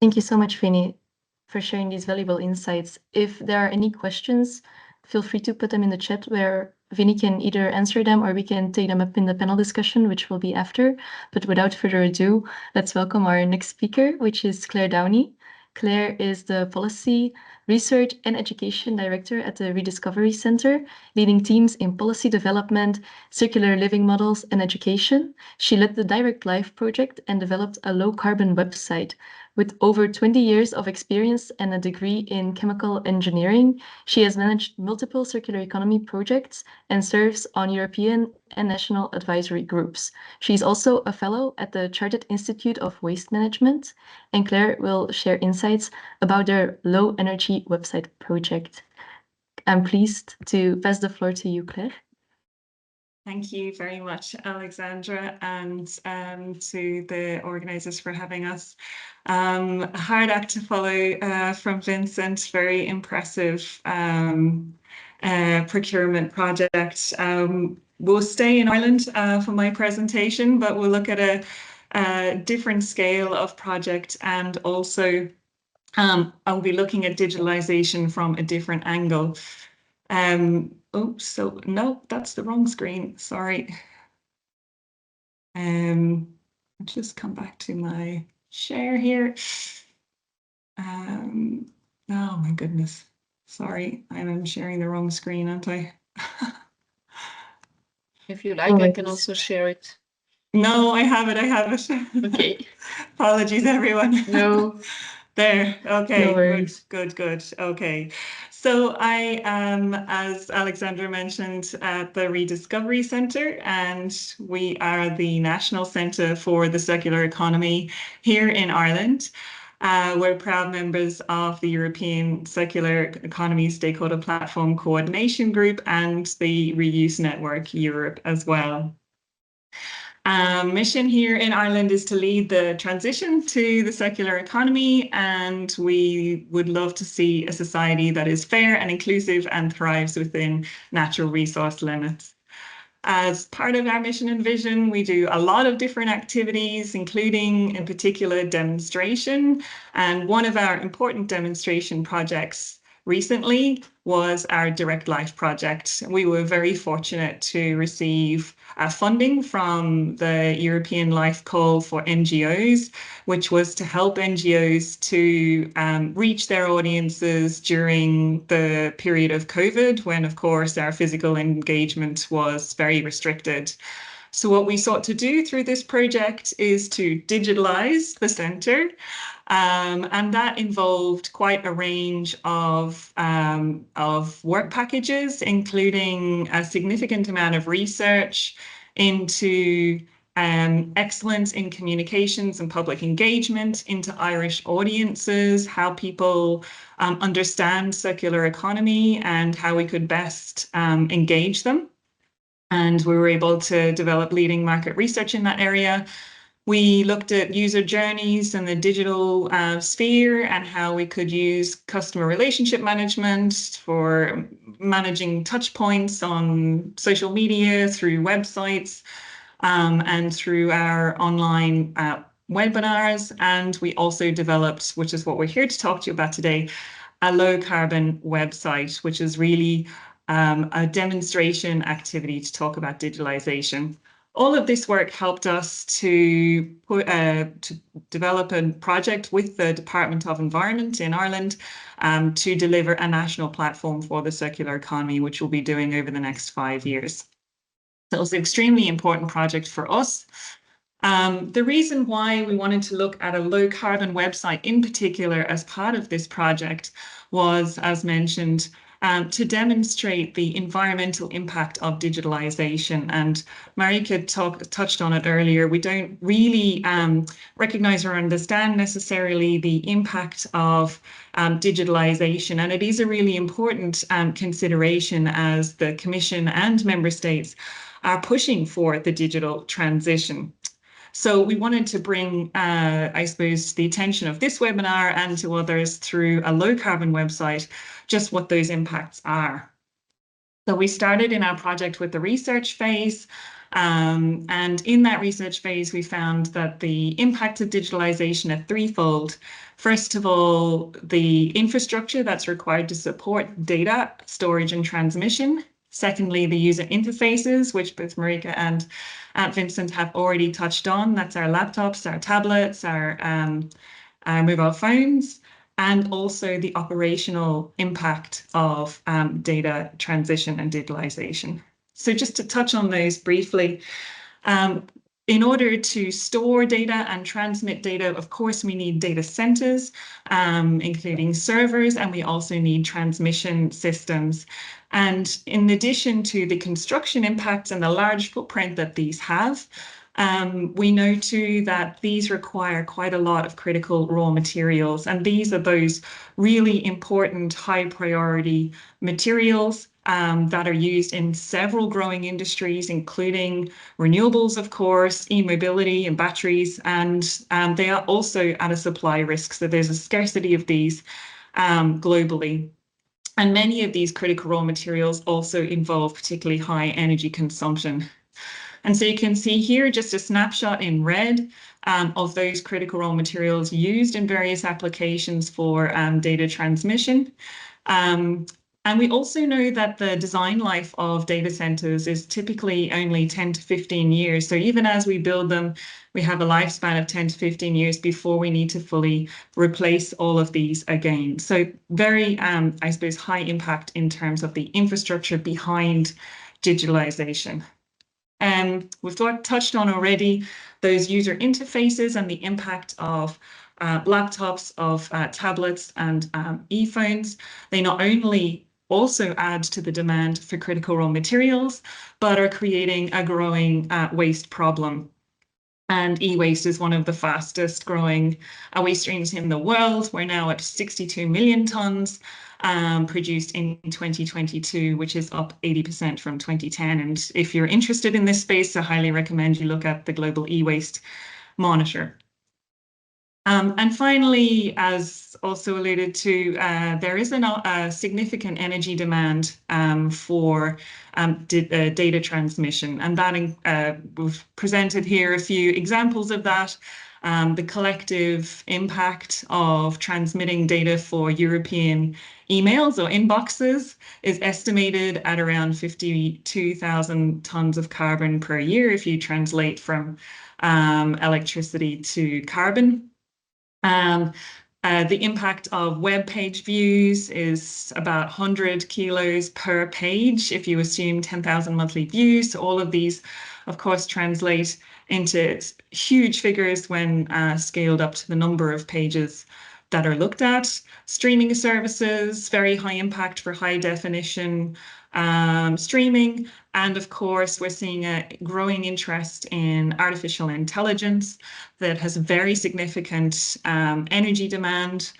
Thank you so much, Vinny, for sharing these valuable insights. If there are any questions, feel free to put them in the chat where Vinny can either answer them or we can take them up in the panel discussion, which will be after. But without further ado, let's welcome our next speaker, which is Claire Downey. Claire is the Policy, Research and Education Director at the Rediscovery Center, leading teams in policy development, circular living models, and education. She led the Direct Life project and developed a low-carbon website. With over 20 years of experience and a degree in chemical engineering, she has managed multiple circular economy projects and serves on European and national advisory groups. She is also a fellow at the Chartered Institute of Waste Management, and Claire will share insights about their low energy website project. I'm pleased to pass the floor to you, Claire. Thank you very much, Alexandra, and to the organisers for having us. A hard act to follow from Vincent, very impressive procurement project. We'll stay in Ireland for my presentation, but we'll look at a different scale of project, and also I'll be looking at digitalisation from a different angle. Oops, so no, that's the wrong screen, sorry. I'll just come back to my share here. Oh my goodness, sorry, I'm sharing the wrong screen, aren't I? If you like, I can also share it. No, I have it. Okay. Apologies, everyone. No. There, okay, No good. Okay, so I am, as Alexandra mentioned, at the Rediscovery Centre, and we are the National Centre for the Circular Economy here in Ireland. We're proud members of the European Circular Economy Stakeholder Platform Coordination Group and the Reuse Network Europe as well. Mission here in Ireland is to lead the transition to the circular economy, and we would love to see a society that is fair and inclusive and thrives within natural resource limits. As part of our mission and vision, we do a lot of different activities, including in particular demonstration. And one of our important demonstration projects recently was our Direct Life project. We were very fortunate to receive funding from the European Life Call for NGOs, which was to help NGOs to reach their audiences during the period of COVID, when, of course, our physical engagement was very restricted. So what we sought to do through this project is to digitalize the centre, and that involved quite a range of work packages, including a significant amount of research into excellence in communications and public engagement into Irish audiences, how people understand circular economy and how we could best engage them. And we were able to develop leading market research in that area. We looked at user journeys and the digital sphere and how we could use customer relationship management for managing touch points on social media, through websites, and through our online webinars. And we also developed, which is what we're here to talk to you about today, a low carbon website, which is really a demonstration activity to talk about digitalization. All of this work helped us to develop a project with the Department of Environment in Ireland to deliver a national platform for the circular economy, which we'll be doing over the next 5 years. So it was an extremely important project for us. The reason why we wanted to look at a low carbon website in particular as part of this project was, as mentioned, to demonstrate the environmental impact of digitalization. And Marika touched on it earlier. We don't really recognize or understand necessarily the impact of digitalization. And it is a really important consideration as the Commission and member states are pushing for the digital transition. So we wanted to bring, I suppose, to the attention of this webinar and to others through a low carbon website, just what those impacts are. So we started in our project with the research phase. And in that research phase, we found that the impact of digitalization are threefold. First of all, the infrastructure that's required to support data storage and transmission. Secondly, the user interfaces, which both Marika and Vincent have already touched on. That's our laptops, our tablets, our mobile phones, and also the operational impact of data transition and digitalization. So just to touch on those briefly, in order to store data and transmit data, of course, we need data centers, including servers, and we also need transmission systems. And in addition to the construction impacts and the large footprint that these have, we know too that these require quite a lot of critical raw materials. And these are those really important high priority materials that are used in several growing industries, including renewables, of course, e-mobility and batteries, and they are also at a supply risk. So there's a scarcity of these globally. And many of these critical raw materials also involve particularly high energy consumption. And so you can see here just a snapshot in red of those critical raw materials used in various applications for data transmission. And we also know that the design life of data centers is typically only 10 to 15 years. So even as we build them, we have a lifespan of 10 to 15 years before we need to fully replace all of these again. So very, I suppose, high impact in terms of the infrastructure behind digitalization. We've touched on already those user interfaces and the impact of laptops, of tablets and e-phones. They not only also add to the demand for critical raw materials, but are creating a growing waste problem. And e-waste is one of the fastest growing waste streams in the world. We're now at 62 million tons produced in 2022, which is up 80% from 2010. And if you're interested in this space, I highly recommend you look at the Global E-Waste Monitor. And finally, as also alluded to, there is a significant energy demand for data transmission. And that we've presented here a few examples of that. The collective impact of transmitting data for European emails or inboxes is estimated at around 52,000 tons of carbon per year if you translate from electricity to carbon. The impact of web page views is about 100 kilos per page if you assume 10,000 monthly views. So all of these of course, translate into huge figures when scaled up to the number of pages that are looked at. Streaming services, very high impact for high definition streaming. And of course, we're seeing a growing interest in artificial intelligence that has very significant energy demand,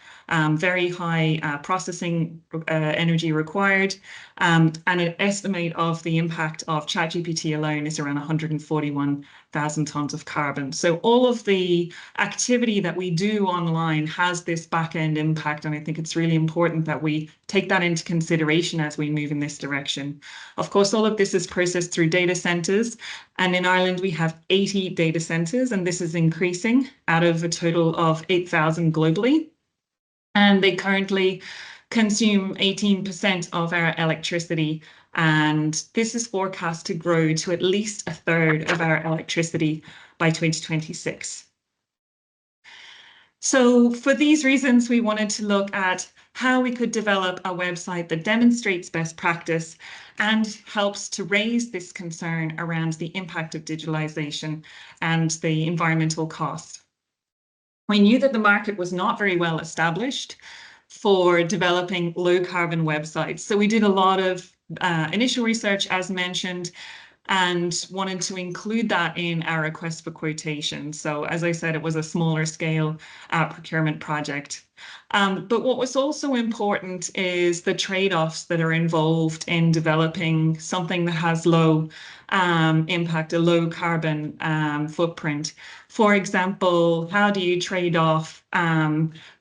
very high processing energy required, and an estimate of the impact of ChatGPT alone is around 141,000 tons of carbon. So all of the activity that we do online has this back-end impact, and I think it's really important that we take that into consideration as we move in this direction. Of course, all of this is processed through data centres, and in Ireland we have 80 data centres, and this is increasing out of a total of 8,000 globally. And they currently consume 18% of our electricity, and this is forecast to grow to at least a third of our electricity by 2026. So for these reasons, we wanted to look at how we could develop a website that demonstrates best practice and helps to raise this concern around the impact of digitalization and the environmental cost. We knew that the market was not very well established for developing low carbon websites. So we did a lot of initial research, as mentioned, and wanted to include that in our request for quotation. So as I said, it was a smaller scale procurement project. But what was also important is the trade-offs that are involved in developing something that has low impact, a low carbon footprint. For example, how do you trade off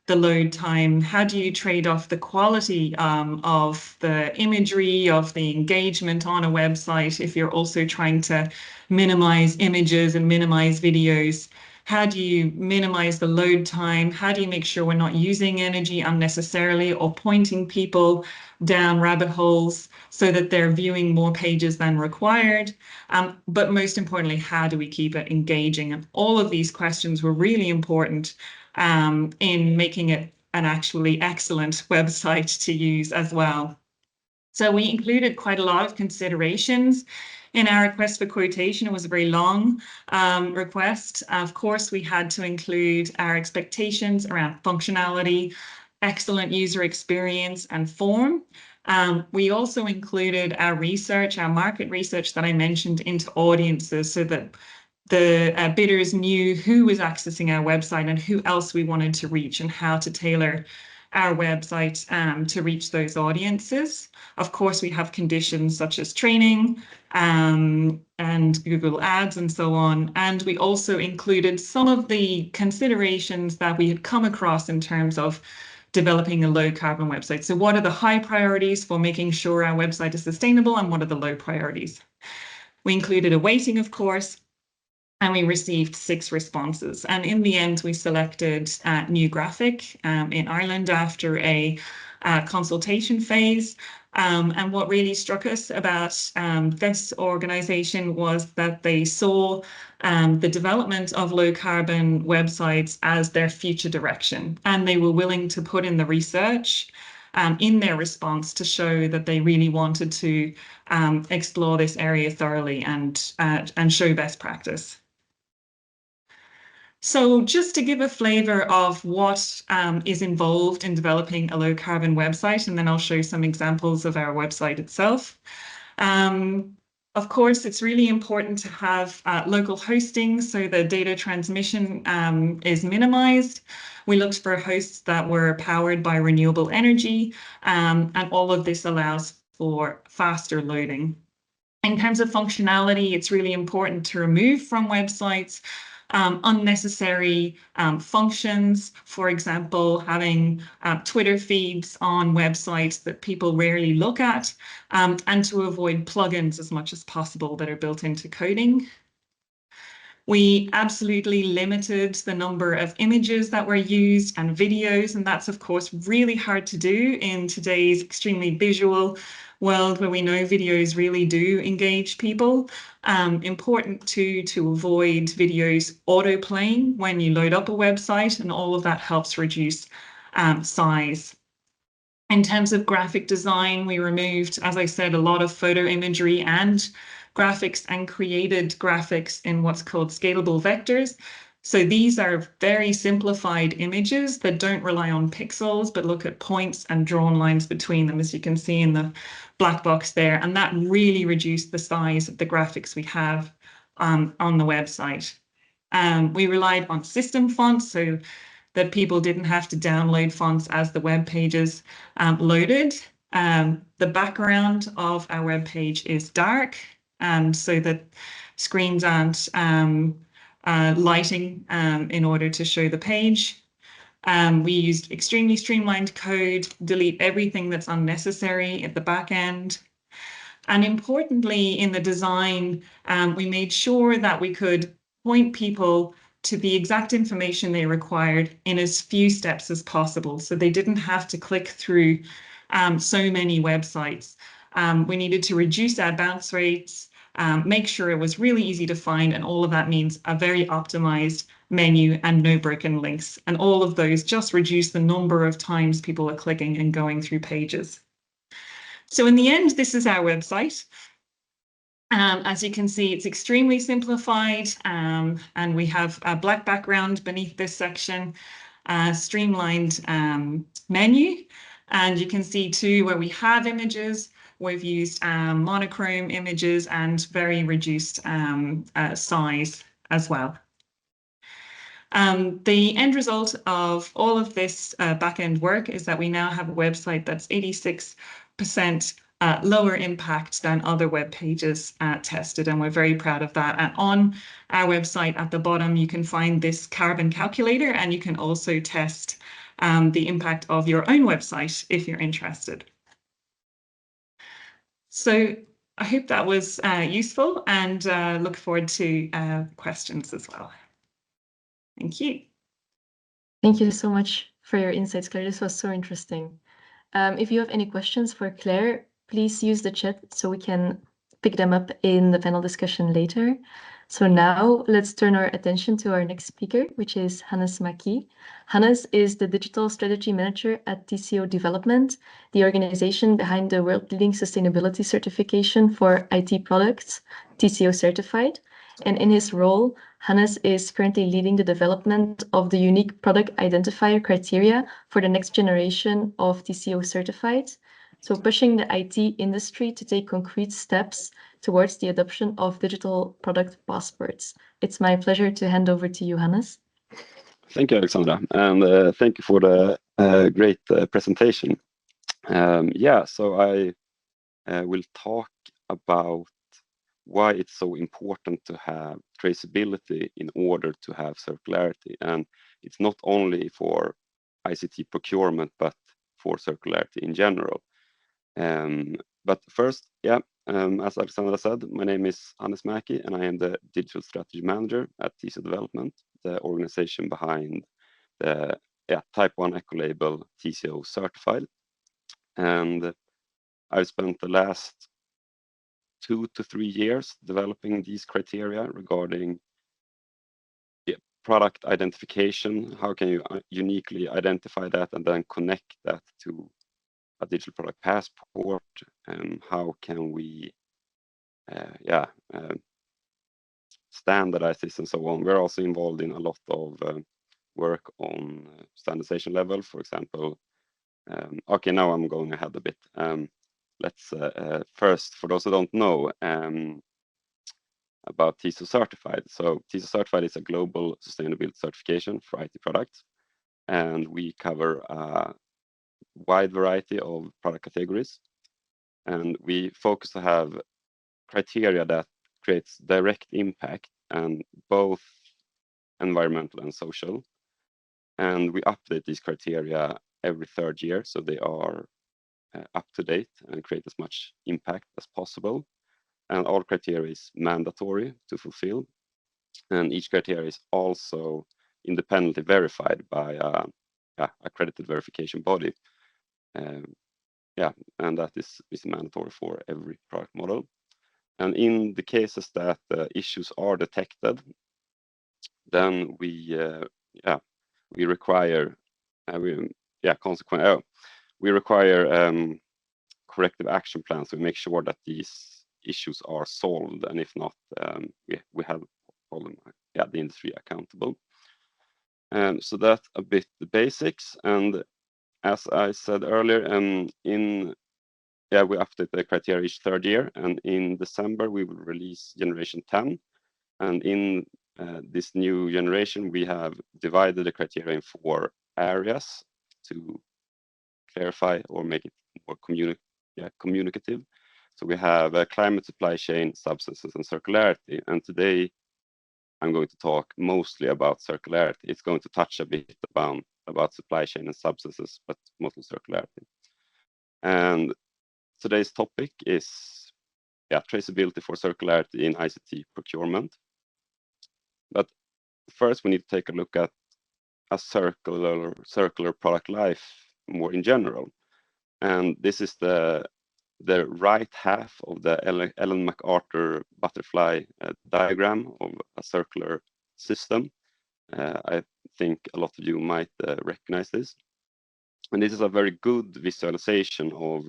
the load time? How do you trade off the quality of the imagery, of the engagement on a website if you're also trying to minimize images and minimize videos? How do you minimize the load time? How do you make sure we're not using energy unnecessarily or pointing people down rabbit holes so that they're viewing more pages than required? But most importantly, how do we keep it engaging? And all of these questions were really important in making it an actually excellent website to use as well. So we included quite a lot of considerations in our request for quotation. It was a very long request. Of course, we had to include our expectations around functionality, excellent user experience, and form. We also included our research, our market research that I mentioned, into audiences so that the bidders knew who was accessing our website and who else we wanted to reach and how to tailor our website to reach those audiences. Of course, we have conditions such as training and Google Ads and so on. And we also included some of the considerations that we had come across in terms of developing a low carbon website. So what are the high priorities for making sure our website is sustainable, and what are the low priorities? We included a weighting, of course, and we received 6 responses. And in the end, we selected New Graphic in Ireland after a consultation phase. And what really struck us about this organisation was that they saw the development of low carbon websites as their future direction. And they were willing to put in the research in their response to show that they really wanted to explore this area thoroughly and show best practice. So just to give a flavour of what is involved in developing a low carbon website, and then I'll show some examples of our website itself. Of course, it's really important to have local hosting so the data transmission is minimized. We looked for hosts that were powered by renewable energy, and all of this allows for faster loading. In terms of functionality, it's really important to remove from websites unnecessary functions, for example, having Twitter feeds on websites that people rarely look at, and to avoid plugins as much as possible that are built into coding. We absolutely limited the number of images that were used and videos, and that's of course really hard to do in today's extremely visual world where we know videos really do engage people. Important to avoid videos auto-playing when you load up a website, and all of that helps reduce size. In terms of graphic design, we removed, as I said, a lot of photo imagery and graphics and created graphics in what's called scalable vectors. So these are very simplified images that don't rely on pixels, but look at points and drawn lines between them, as you can see in the black box there. And that really reduced the size of the graphics we have on the website. We relied on system fonts so that people didn't have to download fonts as the web pages loaded. The background of our web page is dark, so that screens aren't lighting in order to show the page. We used extremely streamlined code, delete everything that's unnecessary at the back end. And importantly, in the design, we made sure that we could point people to the exact information they required in as few steps as possible. So they didn't have to click through so many websites. We needed to reduce ad bounce rates, make sure it was really easy to find, and all of that means a very optimized menu and no broken links. And all of those just reduce the number of times people are clicking and going through pages. So in the end, this is our website. As you can see, it's extremely simplified, and we have a black background beneath this section, streamlined menu. And you can see too, where we have images, we've used monochrome images and very reduced size as well. The end result of all of this back-end work is that we now have a website that's 86% lower impact than other web pages tested, and we're very proud of that. And on our website at the bottom, you can find this carbon calculator, and you can also test the impact of your own website if you're interested. So I hope that was useful, and look forward to questions as well. Thank you. Thank you so much for your insights, Claire. This was so interesting. If you have any questions for Claire, please use the chat so we can pick them up in the panel discussion later. So now let's turn our attention to our next speaker, which is Hannes Maki. Hannes is the Digital Strategy Manager at TCO Development, the organization behind the world-leading sustainability certification for IT products, TCO Certified. And in his role, Hannes is currently leading the development of the unique product identifier criteria for the next generation of TCO Certified. So pushing the IT industry to take concrete steps towards the adoption of digital product passports. It's my pleasure to hand over to you, Hannes. Thank you, Alexandra, and thank you for the great presentation. So I will talk about why it's so important to have traceability in order to have circularity. And it's not only for ICT procurement, but for circularity in general. But first, as Alexandra said, my name is Hannes Maki, and I am the Digital Strategy Manager at TCO Development, the organization behind the Type 1 Ecolabel TCO Certified. And I've spent the last 2 to 3 years developing these criteria regarding product identification. How can you uniquely identify that and then connect that to a digital product passport? And how can we standardize this and so on? We're also involved in a lot of work on standardization level, for example. Okay, now I'm going ahead a bit. Let's first, for those who don't know, about TCO Certified. So TCO Certified is a global sustainability certification for IT products, and we cover a wide variety of product categories, and we focus to have criteria that creates direct impact and both environmental and social. And we update these criteria every 3rd year, so they are up to date and create as much impact as possible. And all criteria is mandatory to fulfill. And each criteria is also independently verified by a accredited verification body. And that is mandatory for every product model. And in the cases that issues are detected, then we require corrective action plans. We make sure that these issues are solved, and if not, we have hold them, the industry accountable. So that's a bit the basics. And as I said earlier, we update the criteria each third year, and in December we will release generation 10. And in this new generation, we have divided the criteria in 4 areas to clarify or make it more communicative. So we have climate, supply chain, substances, and circularity. And today I'm going to talk mostly about circularity. It's going to touch a bit about supply chain and substances, but mostly circularity. And today's topic is traceability for circularity in ICT procurement. But first, we need to take a look at a circular product life more in general. And this is the right half of the Ellen MacArthur butterfly diagram of a circular system. I think a lot of you might recognize this. And this is a very good visualization of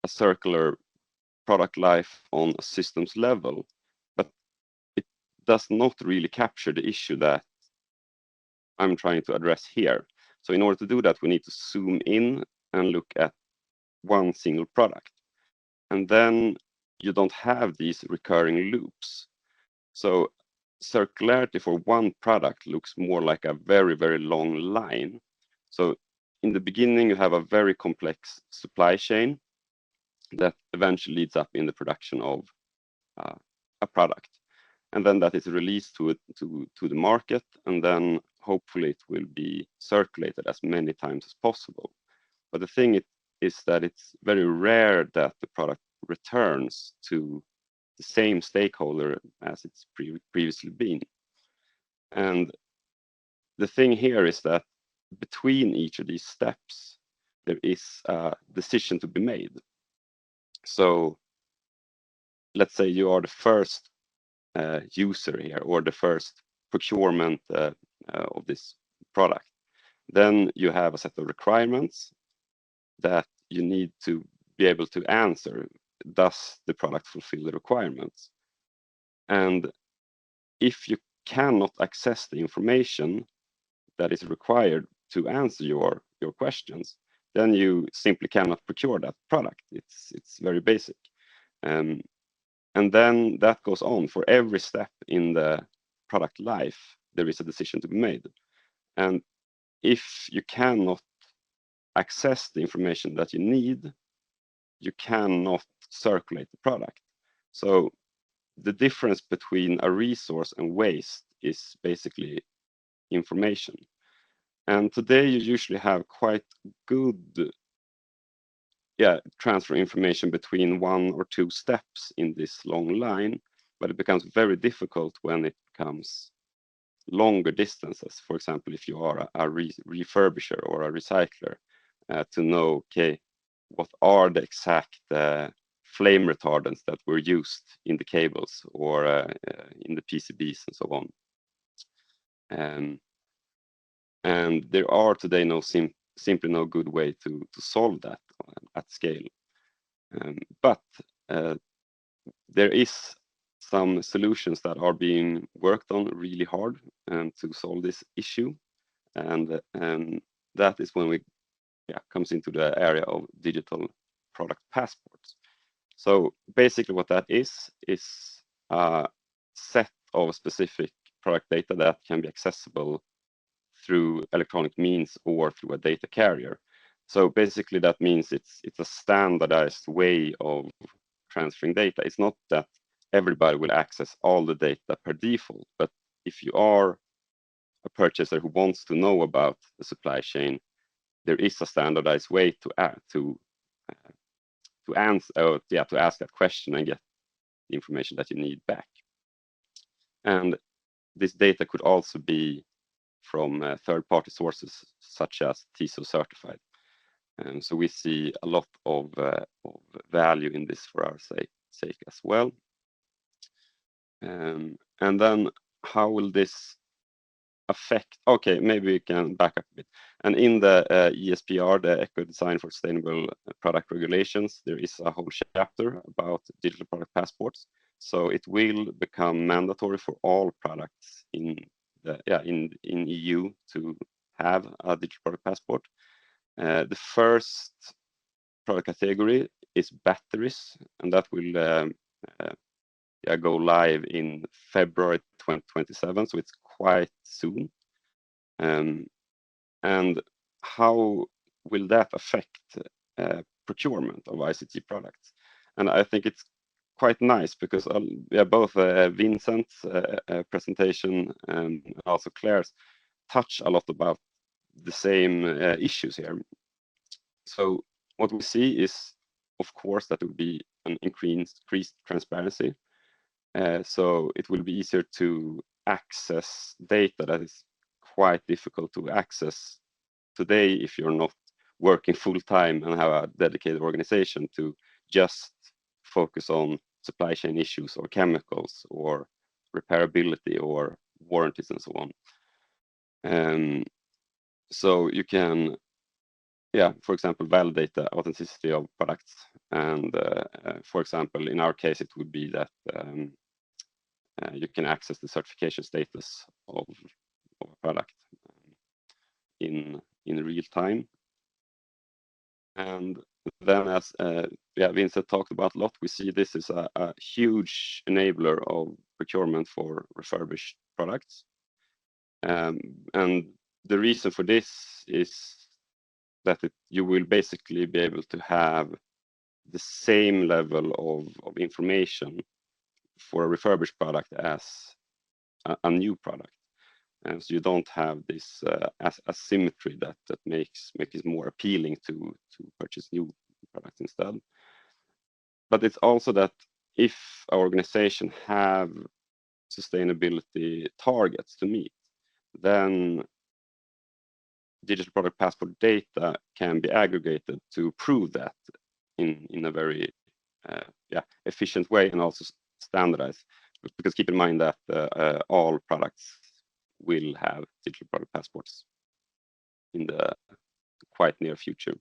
a circular product life on a systems level, but it does not really capture the issue that I'm trying to address here. So in order to do that, we need to zoom in and look at one single product. And then you don't have these recurring loops. So circularity for one product looks more like a very, very long line. So in the beginning, you have a very complex supply chain that eventually leads up in the production of a product. And then that is released to the market, and then hopefully it will be circulated as many times as possible. But the thing is that it's very rare that the product returns to the same stakeholder as it's previously been. And the thing here is that between each of these steps, there is a decision to be made. So let's say you are the first user here, or the first procurement of this product. Then you have a set of requirements that you need to be able to answer. Does the product fulfill the requirements? And if you cannot access the information that is required to answer your questions, then you simply cannot procure that product. It's very basic. And then that goes on for every step in the product life. There is a decision to be made. And if you cannot access the information that you need, you cannot circulate the product. So the difference between a resource and waste is basically information. And today you usually have quite good transfer information between 1 or 2 steps in this long line, but it becomes very difficult when it becomes longer distances. For example, if you are a refurbisher or a recycler, to know, okay, what are the exact flame retardants that were used in the cables or in the PCBs and so on. And there are today simply no good way to solve that at scale. But there is some solutions that are being worked on really hard to solve this issue. And that is when we comes into the area of digital product passports. So basically what that is a set of specific product data that can be accessible through electronic means or through a data carrier. So basically that means it's a standardized way of transferring data. It's not that everybody will access all the data per default, but if you are a purchaser who wants to know about the supply chain, there is a standardized way to ask that question and get the information that you need back. And this data could also be from third-party sources such as TISO certified. And so we see a lot of value in this for our sake as well. And then how will this affect? Okay, maybe we can back up a bit. And in the ESPR, the Eco Design for Sustainable Product Regulations, there is a whole chapter about digital product passports. So it will become mandatory for all products in the in EU to have a digital product passport. The first product category is batteries, and that will go live in February 2027, so it's quite soon. And how will that affect procurement of ICT products? And I think it's quite nice because both Vincent's presentation and also Claire's touch a lot about the same issues here. So what we see is, of course, that it will be an increased transparency. So it will be easier to access data that is quite difficult to access today if you're not working full time and have a dedicated organization to just focus on supply chain issues or chemicals or repairability or warranties and so on. So you can, for example, validate the authenticity of products. And for example, in our case, it would be that you can access the certification status of a product in real time. And then, as Vincent talked about a lot, we see this is a huge enabler of procurement for refurbished products. And the reason for this is that you will basically be able to have the same level of information for a refurbished product as a new product. And so you don't have this asymmetry that makes it more appealing to purchase new products instead. But it's also that if our organization have sustainability targets to meet, then digital product passport data can be aggregated to prove that in a very efficient way and also standardized. Because keep in mind that all products will have digital product passports in the quite near future.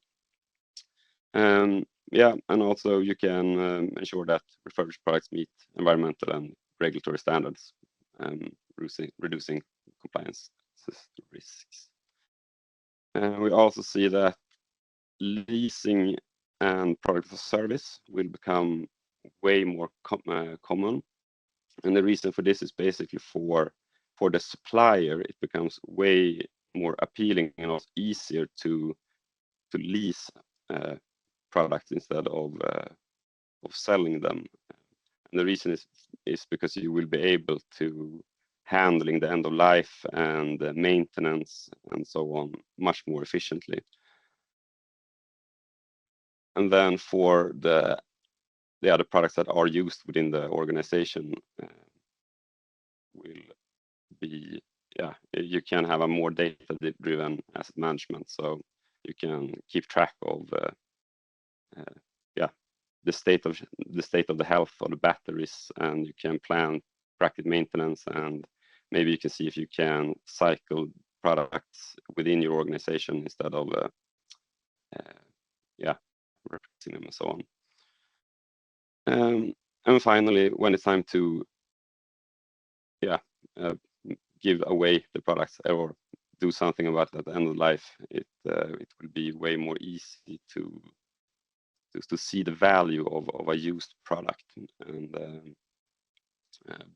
And also you can ensure that refurbished products meet environmental and regulatory standards, reducing compliance risks. We also see that leasing and product as a service will become way more common. And the reason for this is basically for the supplier, it becomes way more appealing and also easier to lease products instead of selling them. And the reason is because you will be able to handling the end of life and the maintenance and so on much more efficiently. And then for the other products that are used within the organization will be, you can have a more data-driven asset management. So you can keep track of the state of the health of the batteries, and you can plan proactive maintenance, and maybe you can see if you can cycle products within your organization instead of replacing them and so on. And finally, when it's time to give away the products or do something about it at the end of life, it will be way more easy to see the value of a used product, and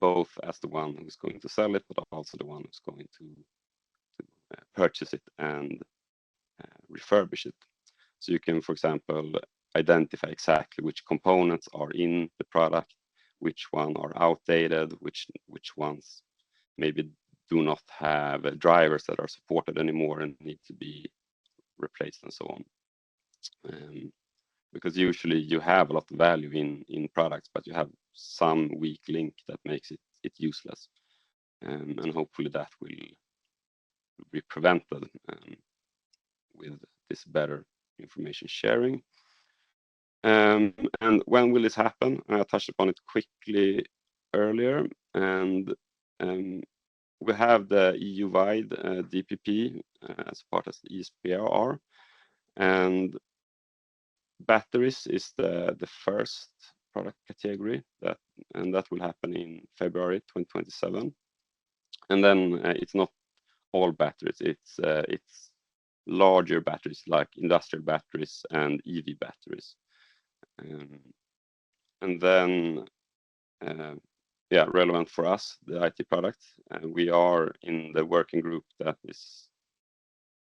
both as the one who's going to sell it, but also the one who's going to purchase it and refurbish it. So you can, for example, identify exactly which components are in the product, which one are outdated, which ones maybe do not have drivers that are supported anymore and need to be replaced and so on. Because usually you have a lot of value in products, but you have some weak link that makes it useless. And hopefully that will be prevented with this better information sharing. And when will this happen? I touched upon it quickly earlier, and we have the EU-wide DPP as part of the ESPR, and batteries is the first product category and that will happen in February 2027. And then it's not all batteries; it's larger batteries like industrial batteries and EV batteries. And then, relevant for us, the IT product. We are in the working group that is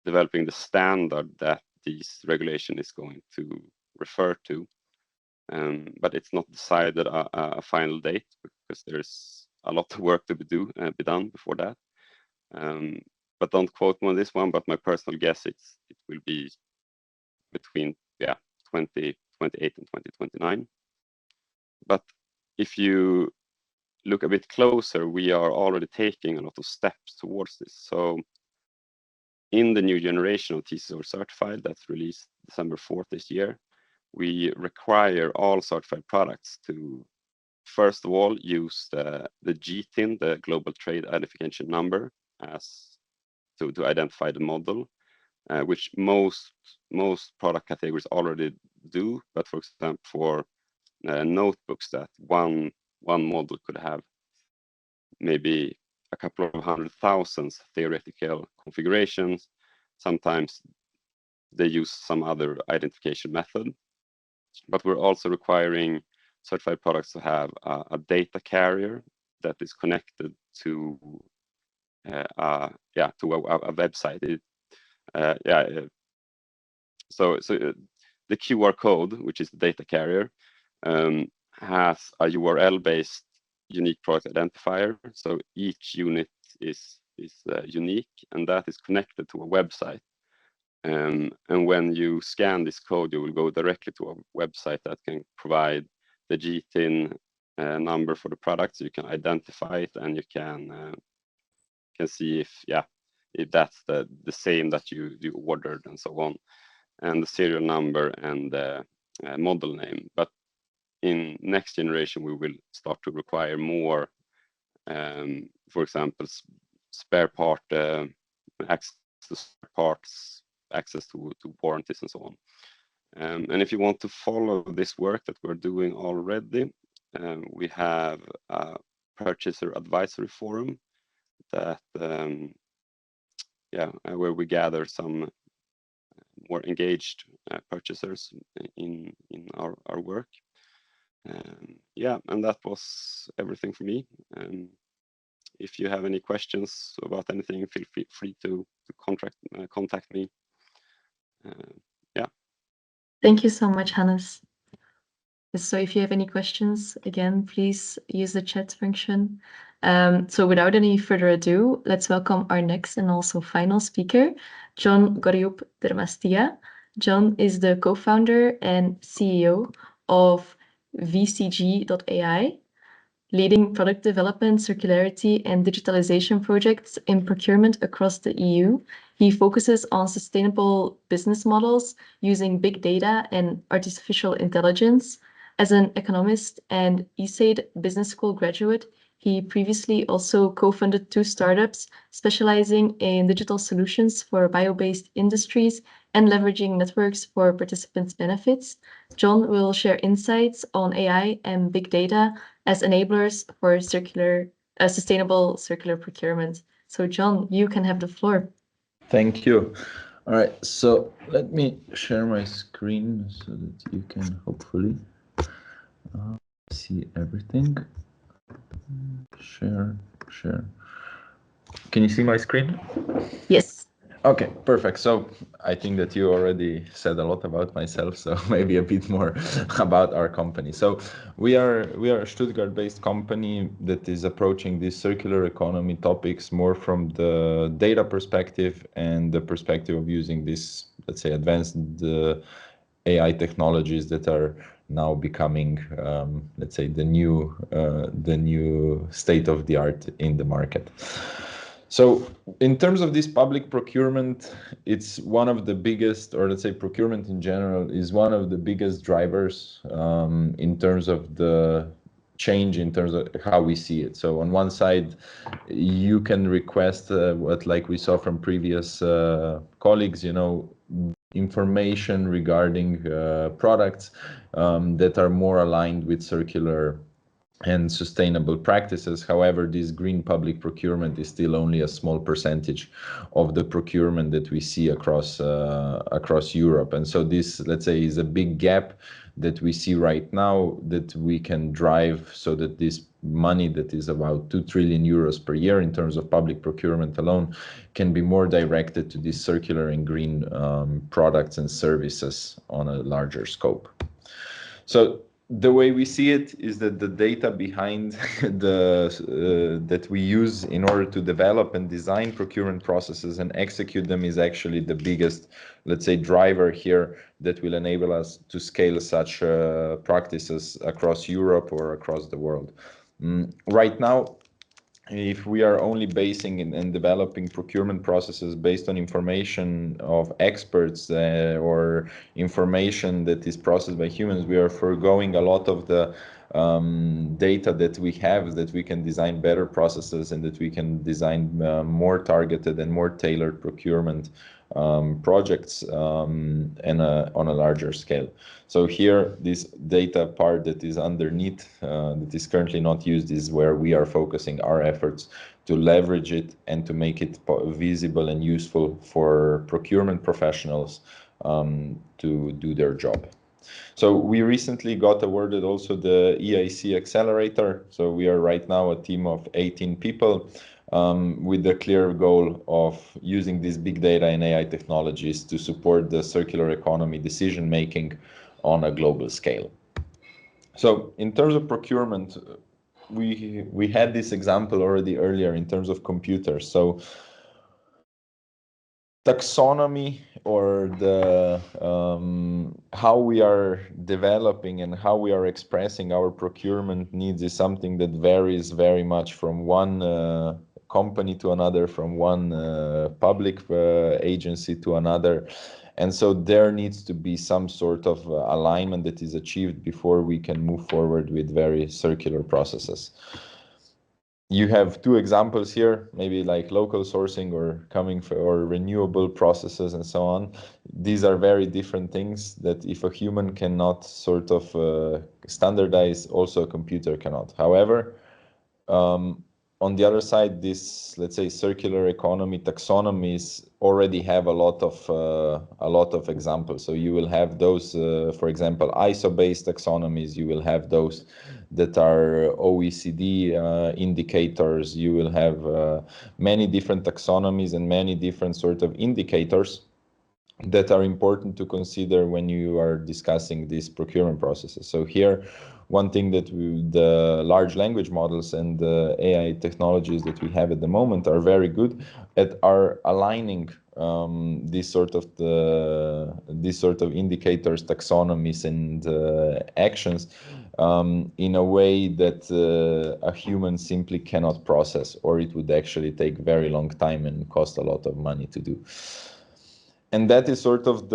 developing the standard that this regulation is going to refer to. But it's not decided a final date because there's a lot of work to be done before that. But don't quote me on this one, but my personal guess it will be between 2028 and 2029. But if you look a bit closer, we are already taking a lot of steps towards this. So in the new generation of TCO certified that's released December 4th this year, we require all certified products to, first of all, use the GTIN, the Global Trade Identification Number, as to identify the model, which most product categories already do. But for example, for notebooks, that one model could have maybe a couple of 100,000 theoretical configurations. Sometimes they use some other identification method. But we're also requiring certified products to have a data carrier that is connected to a website. So the QR code, which is the data carrier, has a URL-based unique product identifier. So each unit is unique, and that is connected to a website. And when you scan this code, you will go directly to a website that can provide the GTIN number for the product, so you can identify it and you can see if that's the same that you ordered and so on, and the serial number and the model name. But in next generation, we will start to require more, for example, spare part access to spare parts, access to warranties and so on. And if you want to follow this work that we're doing already, we have a purchaser advisory forum that where we gather some more engaged purchasers in our work. And that was everything for me. If you have any questions about anything, feel free to contact me. Thank you so much, Hannes. So if you have any questions, again, please use the chat function. So without any further ado, let's welcome our next and also final speaker, John Goriup Dermastia. John is the co-founder and CEO of VCG.ai, leading product development, circularity, and digitalization projects in procurement across the EU. He focuses on sustainable business models using big data and artificial intelligence. As an economist and ECESP Business School graduate, he previously also co-funded 2 startups specializing in digital solutions for bio-based industries and leveraging networks for participants' benefits. John will share insights on AI and big data as enablers for sustainable circular procurement. So John, you can have the floor. Thank you. All right, so let me share my screen so that you can hopefully see everything. Share. Can you see my screen? Yes. Okay, perfect. So I think that you already said a lot about myself, so maybe a bit more about our company. So we are a Stuttgart-based company that is approaching these circular economy topics more from the data perspective and the perspective of using this, let's say, advanced AI technologies that are now becoming, let's say, the new state of the art in the market. So in terms of this public procurement, it's one of the biggest, or let's say procurement in general is one of the biggest drivers in terms of the change in terms of how we see it. So on one side, you can request what, like we saw from previous colleagues, information regarding products that are more aligned with circular and sustainable practices. However, this green public procurement is still only a small percentage of the procurement that we see across Europe. And so this, let's say, is a big gap that we see right now that we can drive so that this money that is about 2 trillion euros per year in terms of public procurement alone can be more directed to these circular and green products and services on a larger scope. So the way we see it is that the data behind that we use in order to develop and design procurement processes and execute them is actually the biggest, let's say, driver here that will enable us to scale such practices across Europe or across the world. Right now, if we are only basing and developing procurement processes based on information of experts or information that is processed by humans, we are foregoing a lot of the data that we have, that we can design better processes and that we can design more targeted and more tailored procurement projects and on a larger scale. So here, this data part that is underneath, that is currently not used, is where we are focusing our efforts to leverage it and to make it visible and useful for procurement professionals to do their job. So we recently got awarded also the EIC Accelerator. So we are right now a team of 18 people with the clear goal of using these big data and AI technologies to support the circular economy decision-making on a global scale. So in terms of procurement, we had this example already earlier in terms of computers. So taxonomy, or the how we are developing and how we are expressing our procurement needs is something that varies very much from one company to another, from one public agency to another. And so there needs to be some sort of alignment that is achieved before we can move forward with very circular processes. You have two examples here, maybe like local sourcing or or renewable processes and so on. These are very different things that if a human cannot sort of standardize, also a computer cannot. However, on the other side, this, let's say, circular economy taxonomies already have a lot of examples. So you will have those, for example, ISO-based taxonomies. You will have those that are OECD indicators. You will have many different taxonomies and many different sort of indicators that are important to consider when you are discussing these procurement processes. So here, one thing that the large language models and the AI technologies that we have at the moment are very good at are aligning these sort of indicators, taxonomies, and actions in a way that a human simply cannot process, or it would actually take very long time and cost a lot of money to do. And that is sort of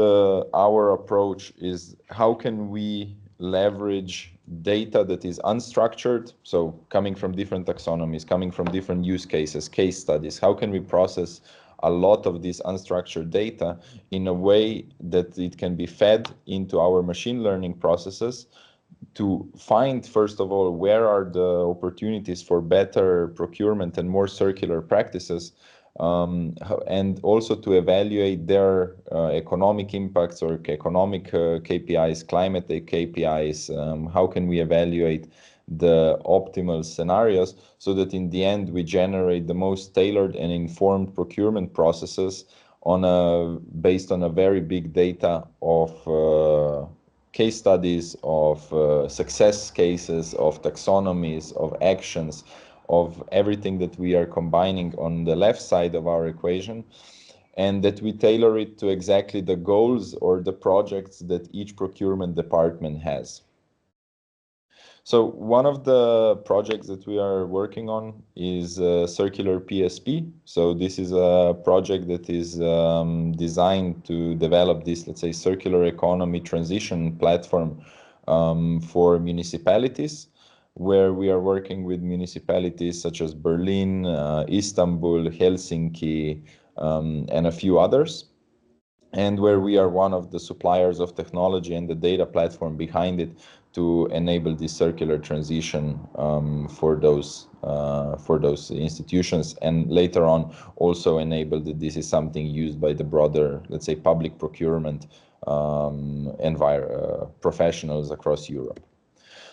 our approach, is how can we leverage data that is unstructured, so coming from different taxonomies, coming from different use cases, case studies, how can we process a lot of this unstructured data in a way that it can be fed into our machine learning processes to find, first of all, where are the opportunities for better procurement and more circular practices, and also to evaluate their economic impacts or economic KPIs, climate KPIs. How can we evaluate the optimal scenarios so that in the end we generate the most tailored and informed procurement processes based on a very big data of case studies, of success cases, of taxonomies, of actions, of everything that we are combining on the left side of our equation, and that we tailor it to exactly the goals or the projects that each procurement department has. So one of the projects that we are working on is Circular PSP. So this is a project that is designed to develop this, let's say, circular economy transition platform for municipalities. where we are working with municipalities such as Berlin, Istanbul, Helsinki, and a few others, and where we are one of the suppliers of technology and the data platform behind it to enable this circular transition for those institutions, and later on also enable that this is something used by the broader, let's say, public procurement professionals across Europe.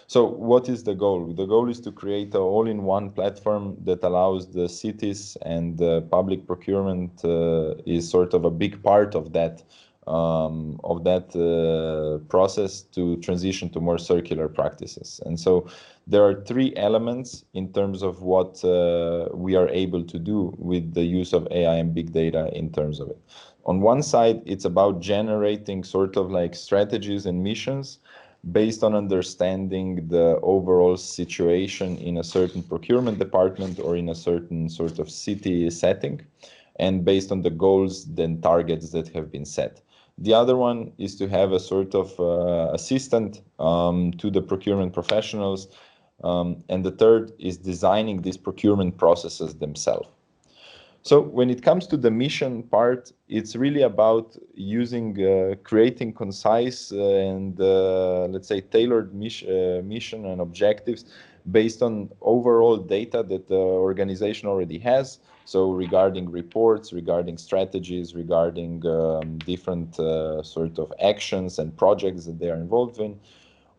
So what is the goal? The goal is to create an all-in-one platform that allows the cities, and the public procurement is sort of a big part of that process to transition to more circular practices. And so there are three elements in terms of what we are able to do with the use of AI and big data in terms of it. On one side, it's about generating sort of like strategies and missions based on understanding the overall situation in a certain procurement department or in a certain sort of city setting, and based on the goals and targets that have been set. The other one is to have a sort of assistant to the procurement professionals, and the third is designing these procurement processes themselves. So when it comes to the mission part, it's really about using, creating concise and let's say tailored mission and objectives based on overall data that the organization already has. So regarding reports, regarding strategies, regarding different sort of actions and projects that they are involved in.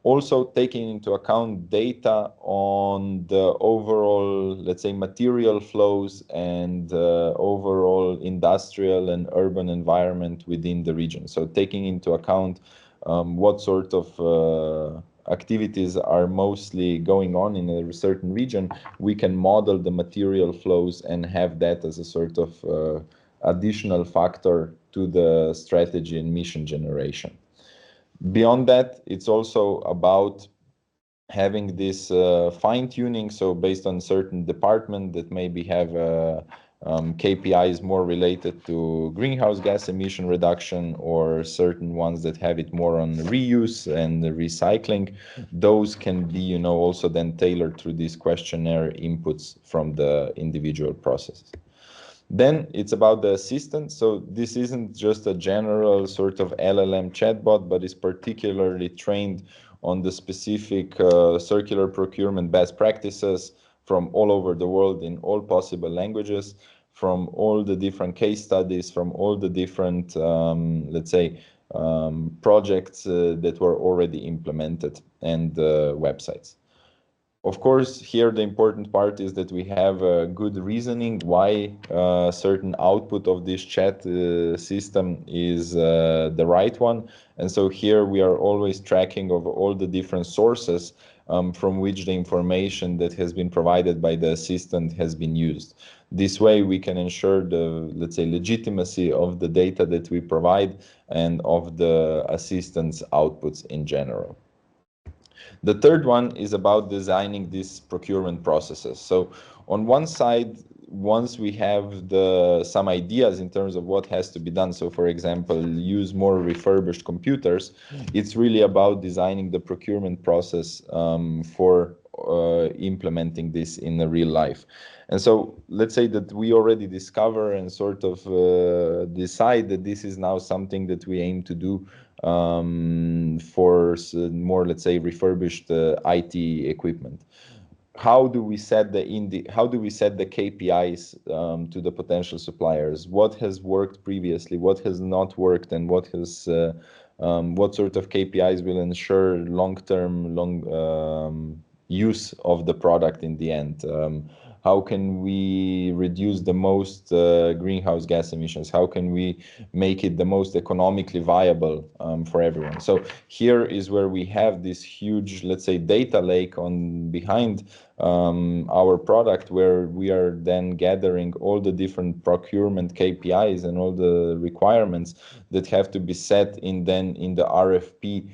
Also taking into account data on the overall, let's say, material flows and overall industrial and urban environment within the region. So taking into account what sort of activities are mostly going on in a certain region, we can model the material flows and have that as a sort of additional factor to the strategy and mission generation. Beyond that, it's also about having this fine-tuning, so based on certain department that maybe have KPIs more related to greenhouse gas emission reduction, or certain ones that have it more on reuse and recycling. Those can be, also then tailored through these questionnaire inputs from the individual processes. Then it's about the assistant. So this isn't just a general sort of LLM chatbot, but is particularly trained on the specific circular procurement best practices from all over the world in all possible languages, from all the different case studies, from all the different, let's say, projects that were already implemented, and websites. Of course, here the important part is that we have a good reasoning why certain output of this chat system is the right one. And so here we are always tracking of all the different sources from which the information that has been provided by the assistant has been used. This way we can ensure the, let's say, legitimacy of the data that we provide and of the assistant's outputs in general. The third one is about designing these procurement processes. So on one side, once we have some ideas in terms of what has to be done, so for example, use more refurbished computers, it's really about designing the procurement process for implementing this in the real life. And so let's say that we already discover and sort of decide that this is now something that we aim to do for more, let's say, refurbished IT equipment. How do we set the KPIs to the potential suppliers? What has worked previously? What has not worked? And what sort of KPIs will ensure long-term use of the product in the end? How can we reduce the most greenhouse gas emissions? How can we make it the most economically viable for everyone? So here is where we have this huge, let's say, data lake behind our product, where we are then gathering all the different procurement KPIs and all the requirements that have to be set in the RFP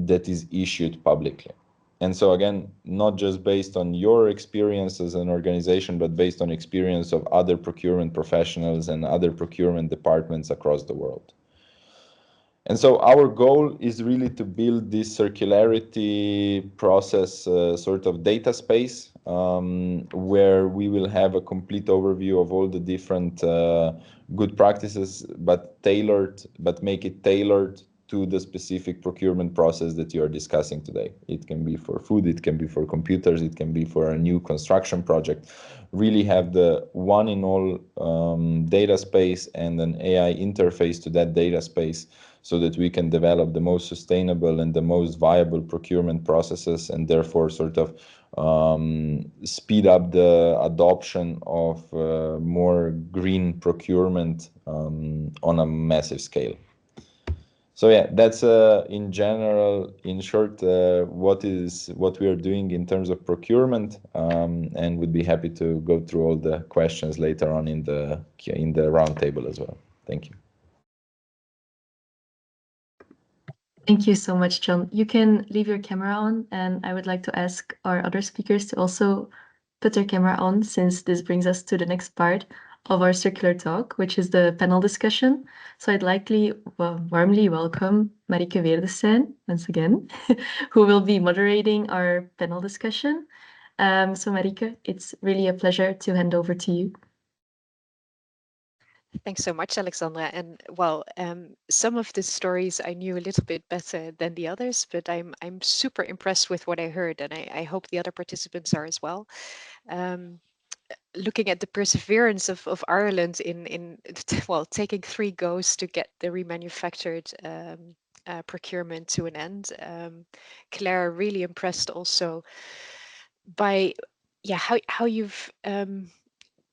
that is issued publicly. And so again, not just based on your experience as an organization, but based on experience of other procurement professionals and other procurement departments across the world. And so our goal is really to build this circularity process sort of data space where we will have a complete overview of all the different good practices, but make it tailored to the specific procurement process that you are discussing today. It can be for food, it can be for computers, it can be for a new construction project. Really have the one in all data space and an AI interface to that data space, so that we can develop the most sustainable and the most viable procurement processes, and therefore sort of speed up the adoption of more green procurement on a massive scale. So yeah, that's in general, in short, what we are doing in terms of procurement, and would be happy to go through all the questions later on in the roundtable as well. Thank you. Thank you so much, John. You can leave your camera on, and I would like to ask our other speakers to also put their camera on, since this brings us to the next part of our circular talk, which is the panel discussion. So I'd warmly welcome Marieke Weerdestein once again, who will be moderating our panel discussion. So Marieke, it's really a pleasure to hand over to you. Thanks so much, Alexandra. And well, some of the stories I knew a little bit better than the others, but I'm super impressed with what I heard, and I hope the other participants are as well. Looking at the perseverance of Ireland in well, taking 3 goes to get the remanufactured procurement to an end. Claire, really impressed also by how you've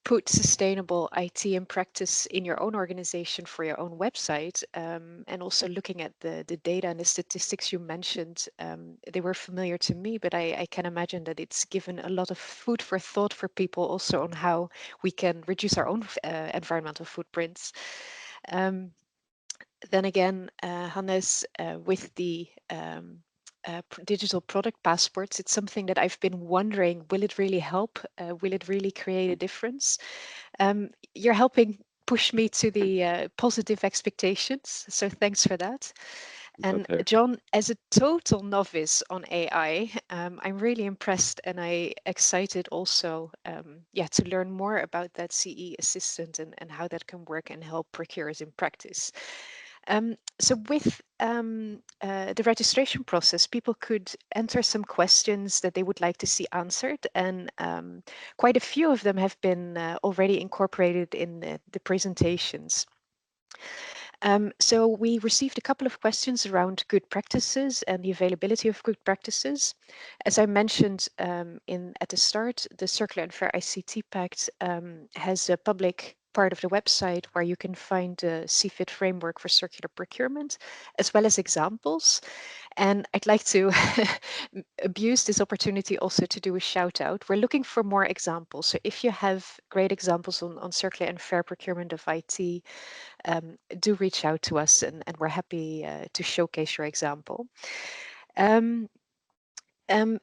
put sustainable IT in practice in your own organization for your own website, and also looking at the data and the statistics you mentioned. They were familiar to me, but I can imagine that it's given a lot of food for thought for people also on how we can reduce our own environmental footprints. Then again, Hannes, with the digital product passports, it's something that I've been wondering, will it really help? Will it really create a difference? You're helping push me to the positive expectations, so thanks for that. And Okay. John, as a total novice on AI, I'm really impressed, and I excited also to learn more about that CE assistant and how that can work and help procurers in practice. So with the registration process, people could enter some questions that they would like to see answered, and quite a few of them have been already incorporated in the presentations. So we received a couple of questions around good practices and the availability of good practices. As I mentioned at the start, the Circular and Fair ICT Pact has a public part of the website where you can find a CFIT framework for circular procurement, as well as examples. And I'd like to abuse this opportunity also to do a shout out. We're looking for more examples. So if you have great examples on circular and fair procurement of IT, do reach out to us, and we're happy to showcase your example.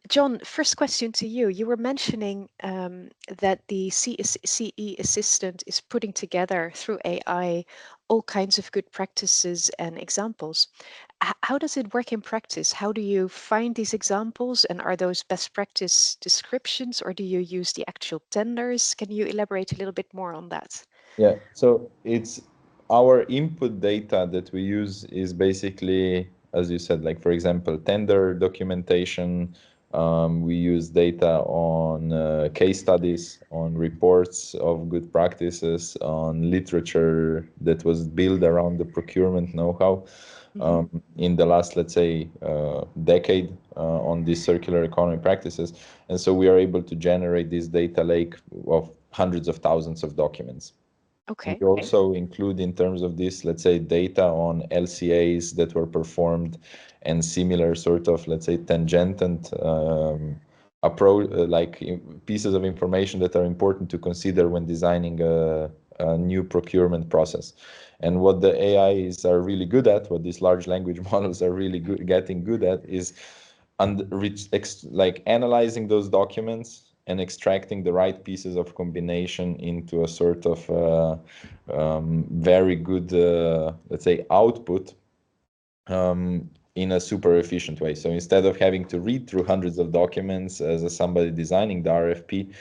John, first question to you. You were mentioning that the CE assistant is putting together through AI all kinds of good practices and examples. How does it work in practice? How do you find these examples, and are those best practice descriptions, or do you use the actual tenders? Can you elaborate a little bit more on that? Yeah, so it's our input data that we use is basically, as you said, like, for example, tender documentation. We use data on case studies, on reports of good practices, on literature that was built around the procurement know-how in the last, let's say, decade on these circular economy practices. And so we are able to generate this data lake of hundreds of thousands of documents. Okay. We also include, in terms of this, let's say, data on LCAs that were performed and similar sort of, let's say, tangent approach, like pieces of information that are important to consider when designing a new procurement process. And what the AIs are really good at, what these large language models are really getting good at, is like analyzing those documents and extracting the right pieces of combination into a sort of very good, let's say, output in a super efficient way. So instead of having to read through hundreds of documents as somebody designing the RFP,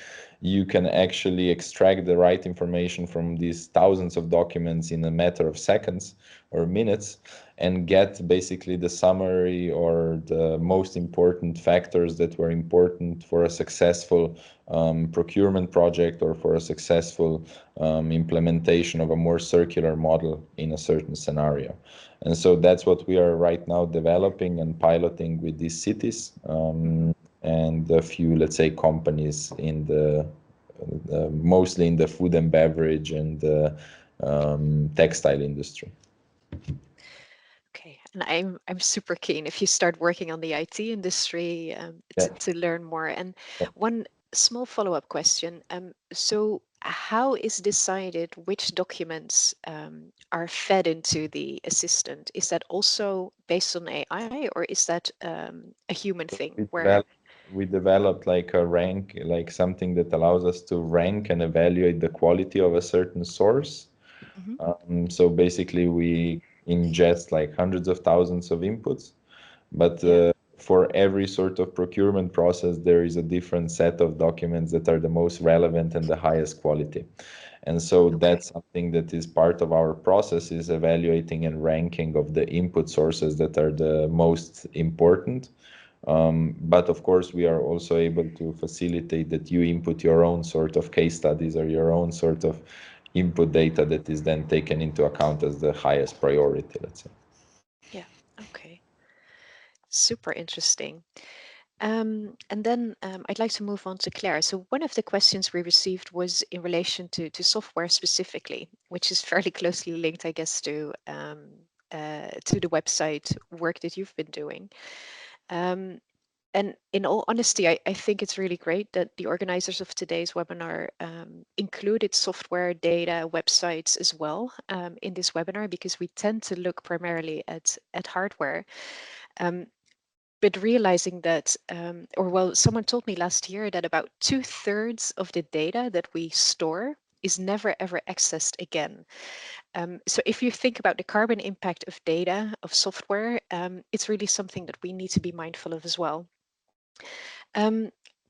you can actually extract the right information from these thousands of documents in a matter of seconds or minutes and get basically the summary or the most important factors that were important for a successful procurement project or for a successful implementation of a more circular model in a certain scenario. And so that's what we are right now developing and piloting with these cities and a few, let's say, companies in the mostly in the food and beverage and textile industry. Okay, and I'm super keen if you start working on the IT industry to learn more. And one small follow-up question. So how is decided which documents are fed into the assistant? Is that also based on AI, or is that a human thing? We developed like a rank, like something that allows us to rank and evaluate the quality of a certain source. So basically we ingest like hundreds of thousands of inputs, but for every sort of procurement process, there is a different set of documents that are the most relevant and the highest quality. And so that's something that is part of our process, is evaluating and ranking of the input sources that are the most important. But of course, we are also able to facilitate that you input your own sort of case studies or your own sort of input data that is then taken into account as the highest priority, let's say. Yeah, okay. Super interesting. And then I'd like to move on to Claire. So one of the questions we received was in relation to software specifically, which is fairly closely linked, I guess, to the website work that you've been doing. And in all honesty, I think it's really great that the organizers of today's webinar included software, data, websites as well in this webinar, because we tend to look primarily at hardware. But realizing that, someone told me last year that about 2/3 of the data that we store is never ever accessed again. So if you think about the carbon impact of data, of software, it's really something that we need to be mindful of as well.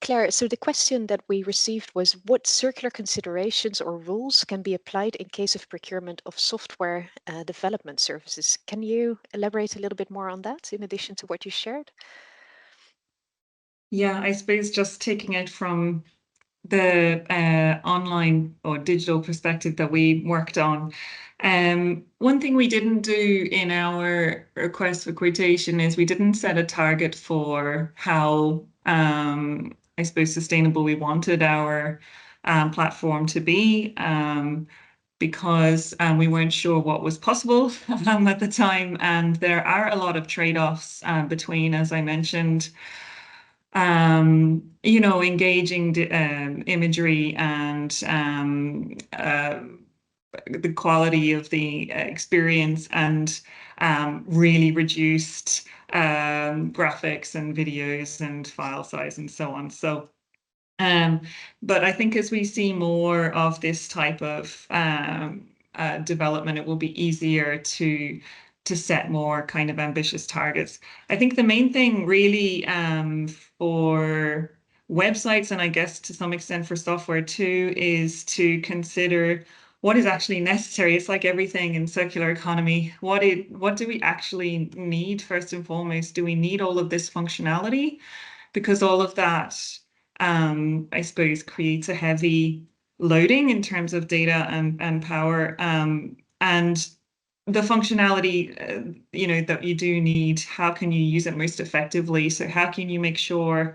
Claire, so the question that we received was, what circular considerations or rules can be applied in case of procurement of software development services? Can you elaborate a little bit more on that in addition to what you shared? Yeah, I suppose just taking it from the online or digital perspective that we worked on. One thing we didn't do in our request for quotation is we didn't set a target for how, I suppose, sustainable we wanted our platform to be, because we weren't sure what was possible at the time. And there are a lot of trade-offs between, as I mentioned, engaging imagery and the quality of the experience and really reduced graphics and videos and file size and so on. So, but I think as we see more of this type of development, it will be easier to set more kind of ambitious targets. I think the main thing really for websites, and I guess to some extent for software too, is to consider what is actually necessary. It's like everything in circular economy. What do we actually need first and foremost? Do we need all of this functionality? Because all of that, I suppose, creates a heavy loading in terms of data and power. And the functionality, that you do need, how can you use it most effectively? So how can you make sure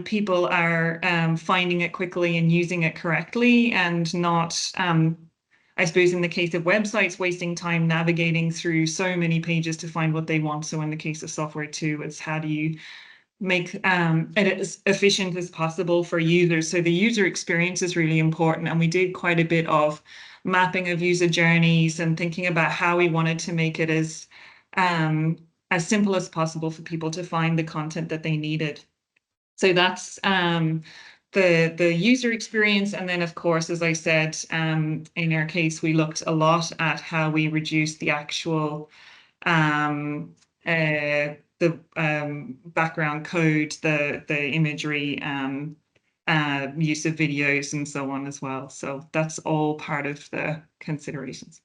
people are finding it quickly and using it correctly, and not, I suppose, in the case of websites, wasting time navigating through so many pages to find what they want. So in the case of software too, it's how do you make it as efficient as possible for users. So the user experience is really important. And we did quite a bit of mapping of user journeys and thinking about how we wanted to make it as simple as possible for people to find the content that they needed. So that's the user experience. And then, of course, as I said, in our case, we looked a lot at how we reduce the actual the background code, the imagery, use of videos and so on as well. So that's all part of the considerations.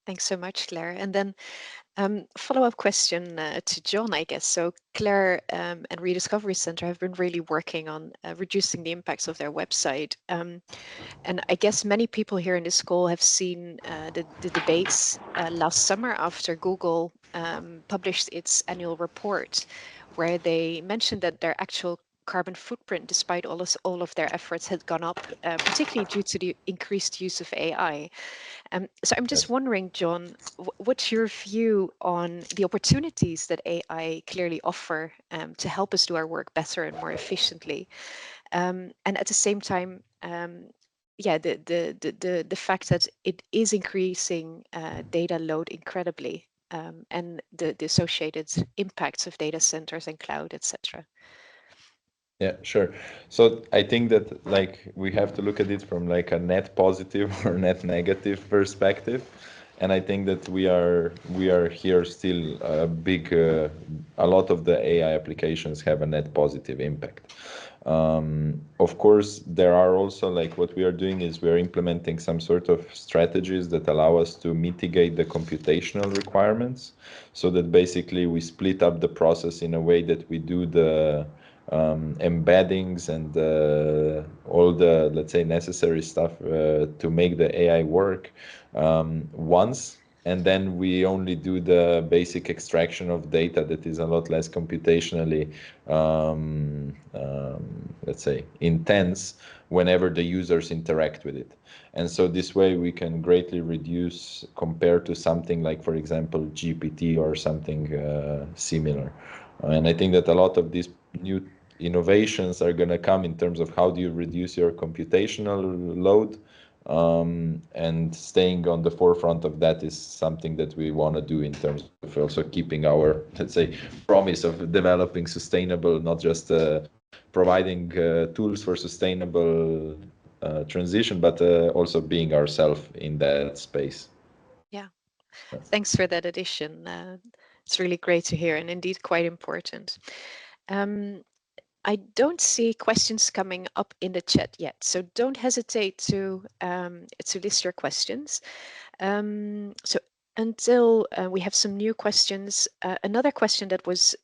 Thanks so much, Claire. And then follow-up question to John, I guess. So Claire and Rediscovery Center have been really working on reducing the impacts of their website. And I guess many people here in this call have seen the debates last summer after Google published its annual report, where they mentioned that their actual carbon footprint, despite all of their efforts, had gone up, particularly due to the increased use of AI. So I'm just wondering, John, what's your view on the opportunities that AI clearly offer to help us do our work better and more efficiently? And at the same time, yeah, the fact that it is increasing data load incredibly, and the associated impacts of data centers and cloud, etc. Yeah, sure. So I think that like we have to look at it from like a net positive or net negative perspective, and I think that we are here still a big a lot of the AI applications have a net positive impact. Of course, there are also like what we are doing is we are implementing some sort of strategies that allow us to mitigate the computational requirements, so that basically we split up the process in a way that we do the embeddings and all the, let's say, necessary stuff to make the AI work once, and then we only do the basic extraction of data that is a lot less computationally, let's say, intense whenever the users interact with it. And so this way we can greatly reduce compared to something like, for example, GPT or something similar. And I think that a lot of these new innovations are going to come in terms of how do you reduce your computational load, and staying on the forefront of that is something that we want to do in terms of also keeping our, let's say, promise of developing sustainable, not just providing tools for sustainable transition, but also being ourselves in that space. Yeah, thanks for that addition. It's really great to hear, and indeed quite important. I don't see questions coming up in the chat yet, so don't hesitate to list your questions. So until we have some new questions, another question that was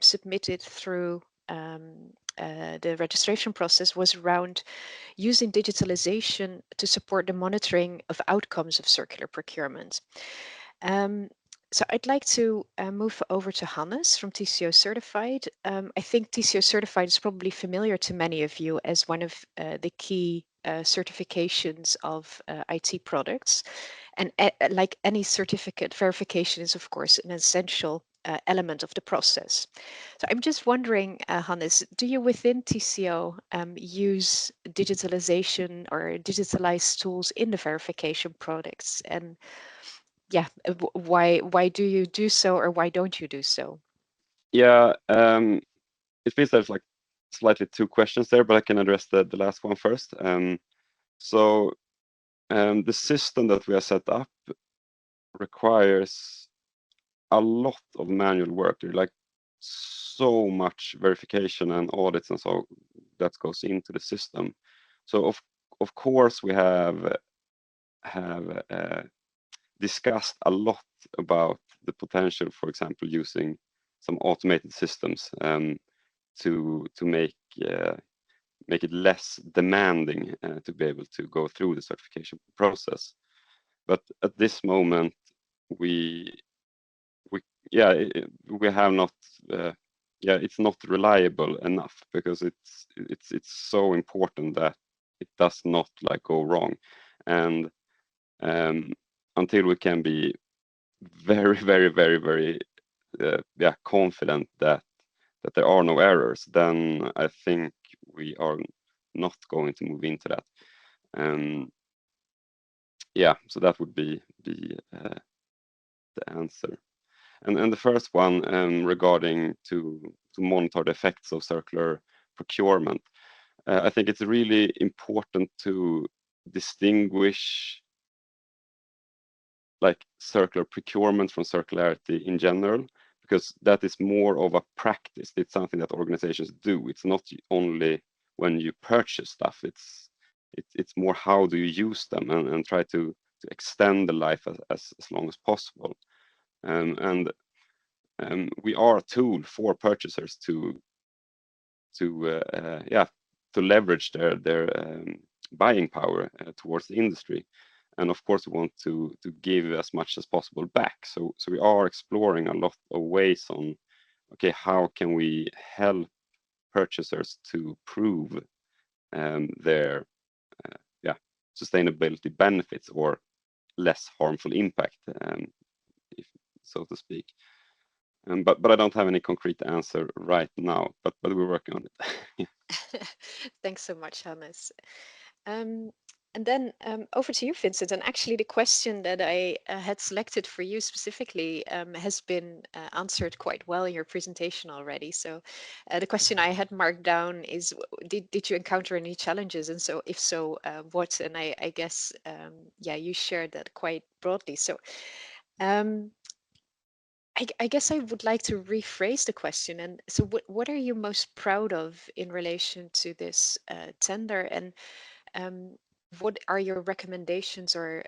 submitted through the registration process was around using digitalization to support the monitoring of outcomes of circular procurement. So I'd like to move over to Hannes from TCO Certified. I think TCO Certified is probably familiar to many of you as one of the key certifications of IT products. And like any certificate, verification is, of course, an essential element of the process. So I'm just wondering, Hannes, do you within TCO use digitalization or digitalized tools in the verification products? And yeah, why do you do so, or why don't you do so? Yeah, it feels there's like slightly two questions there, but I can address the last one first. So the system that we have set up requires a lot of manual work. There's like so much verification and audits and so that goes into the system. So of course we have discussed a lot about the potential, for example, using some automated systems to make it less demanding to be able to go through the certification process. But at this moment, we have not. It's not reliable enough because it's so important that it does not like go wrong, and until we can be very confident that there are no errors, then I think we are not going to move into that. So that would be the answer. And the first one regarding to monitor the effects of circular procurement, I think it's really important to distinguish like circular procurement from circularity in general, because that is more of a practice. It's something that organizations do. It's not only when you purchase stuff. It's more how do you use them and try to extend the life as long as possible. We are a tool for purchasers to leverage their buying power towards the industry. And of course, we want to give as much as possible back. So we are exploring a lot of ways on, okay, how can we help purchasers to prove their sustainability benefits or less harmful impact, if so to speak. But I don't have any concrete answer right now, but we're working on it. Thanks so much, Hannes. And then over to you, Vincent. And actually, the question that I had selected for you specifically has been answered quite well in your presentation already. So the question I had marked down is, did you encounter any challenges? And so if so, what? And I guess, you shared that quite broadly. So I guess I would like to rephrase the question. And so what are you most proud of in relation to this tender? And what are your recommendations, or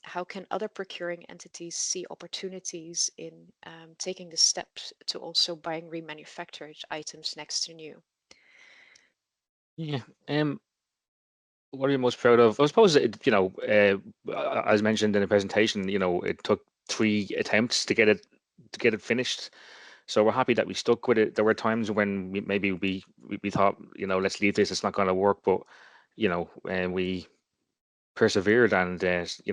how can other procuring entities see opportunities in taking the steps to also buying remanufactured items next to new? Yeah. What are you most proud of? I suppose as mentioned in the presentation, it took 3 attempts to get it finished. So we're happy that we stuck with it. There were times when we thought, let's leave this. It's not going to work, but we persevered and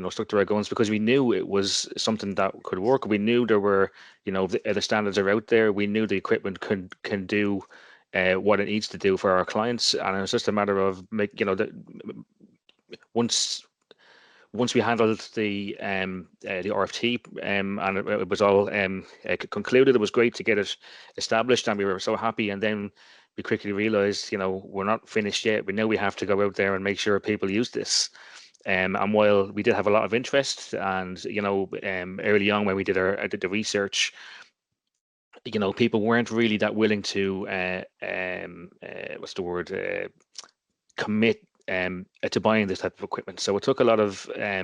stuck to our guns because we knew it was something that could work. We knew there were the standards are out there. We knew the equipment can do what it needs to do for our clients, and it was just a matter of once we handled the RFT and it was all concluded. It was great to get it established, and we were so happy. And then we quickly realized, we're not finished yet. We know we have to go out there and make sure people use this. And while we did have a lot of interest, and early on when we did the research, people weren't really that willing to commit to buying this type of equipment. So it took a lot of a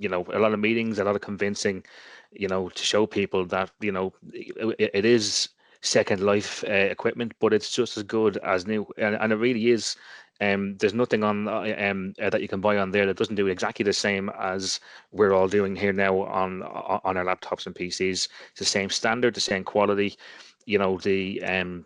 lot of meetings, a lot of convincing, to show people that it is second life equipment, but it's just as good as new, and it really is. There's nothing on that you can buy on there that doesn't do exactly the same as we're all doing here now on our laptops and PCs. It's the same standard, the same quality. The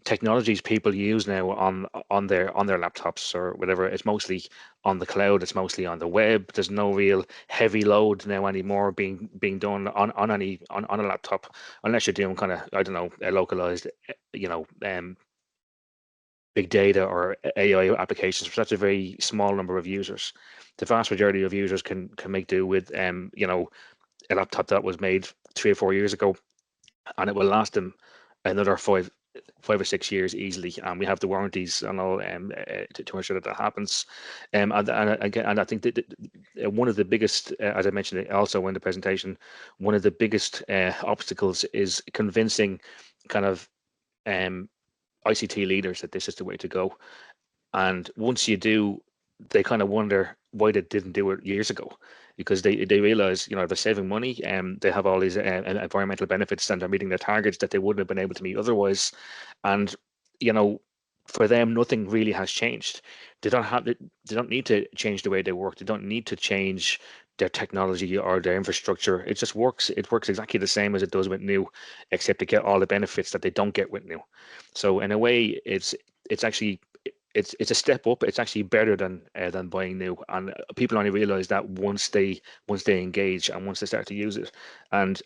technologies people use now on their laptops or whatever, it's mostly on the cloud, it's mostly on the web. There's no real heavy load now anymore being done on a laptop, unless you're doing kind of, I don't know, a localized big data or AI applications for such a very small number of users. The vast majority of users can make do with a laptop that was made 3 or 4 years ago, and it will last them another 5 or 6 years easily, and we have the warranties and all to ensure that happens. And I think that one of the biggest, as I mentioned also in the presentation, one of the biggest obstacles is convincing kind of ICT leaders that this is the way to go. And once you do, they kind of wonder why they didn't do it years ago, because they realize they're saving money and they have all these environmental benefits, and they're meeting their targets that they wouldn't have been able to meet otherwise. And for them, nothing really has changed. They don't need to change the way they work. They don't need to change their technology or their infrastructure. It just works. It works exactly the same as it does with new, except to get all the benefits that they don't get with new. So in a way, it's actually it's a step up. It's actually better than buying new, and people only realize that once they engage and once they start to use it. And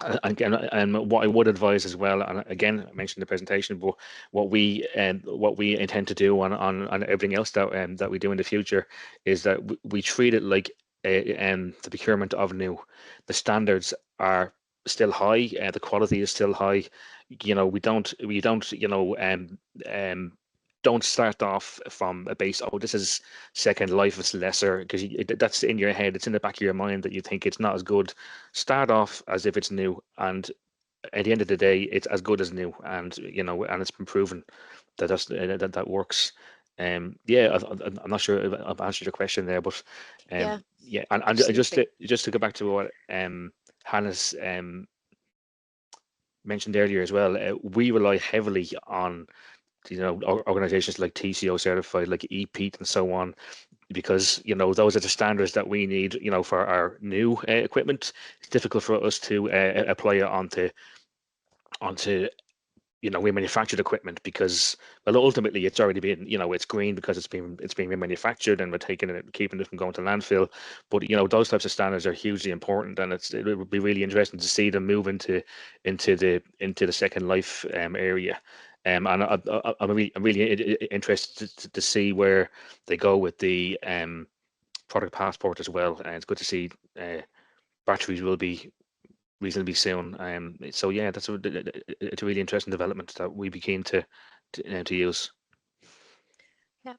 again, and what I would advise as well, and again I mentioned in the presentation, but what we intend to do on everything else that we do in the future is that we treat it like the procurement of new. The standards are still high, the quality is still high. We don't don't start off from a base, oh, this is Second Life, it's lesser, because that's in your head, it's in the back of your mind that you think it's not as good. Start off as if it's new, and at the end of the day, it's as good as new, and and it's been proven that that works. Yeah, I'm not sure if I've answered your question there, but Yeah, yeah, and just to go back to what Hannes mentioned earlier as well, we rely heavily on organizations like TCO certified, like EPEAT and so on, because those are the standards that we need for our new equipment. It's difficult for us to apply it onto remanufactured equipment, because ultimately it's already been it's green because it's been remanufactured, and we're taking it, keeping it from going to landfill. But those types of standards are hugely important, and it would be really interesting to see them move into the Second Life area. And I'm really interested to see where they go with the product passport as well. And it's good to see batteries will be reasonably soon. So yeah, it's a really interesting development that we begin to use. yeah.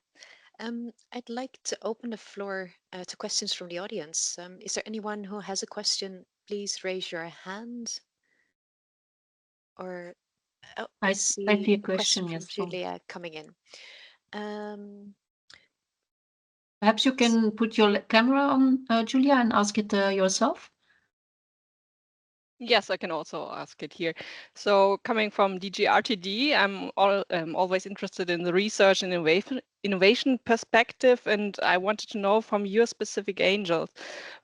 I'd like to open the floor to questions from the audience. Is there anyone who has a question? Please raise your hand. Or I see a question from yes. Julia coming in. Perhaps you can put your camera on, Julia, and ask it yourself. Yes, I can also ask it here. So coming from DG RTD, I'm always interested in the research and innovation perspective, and I wanted to know from your specific angels,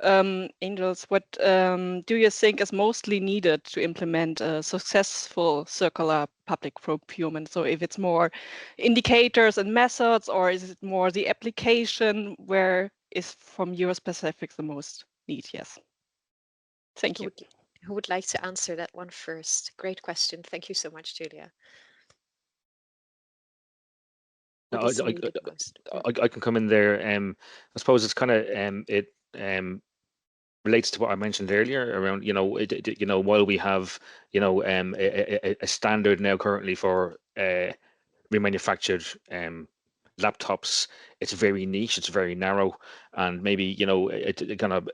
what do you think is mostly needed to implement a successful circular public procurement? So if it's more indicators and methods, or is it more the application? Where is, from your specifics, the most need? Yes. Thank you. Who would like to answer that one first? Great question. Thank you so much, Julia. No, I can come in there. I suppose it's kind of it relates to what I mentioned earlier around while we have a standard now currently for remanufactured laptops, it's very niche, it's very narrow, and maybe it kind of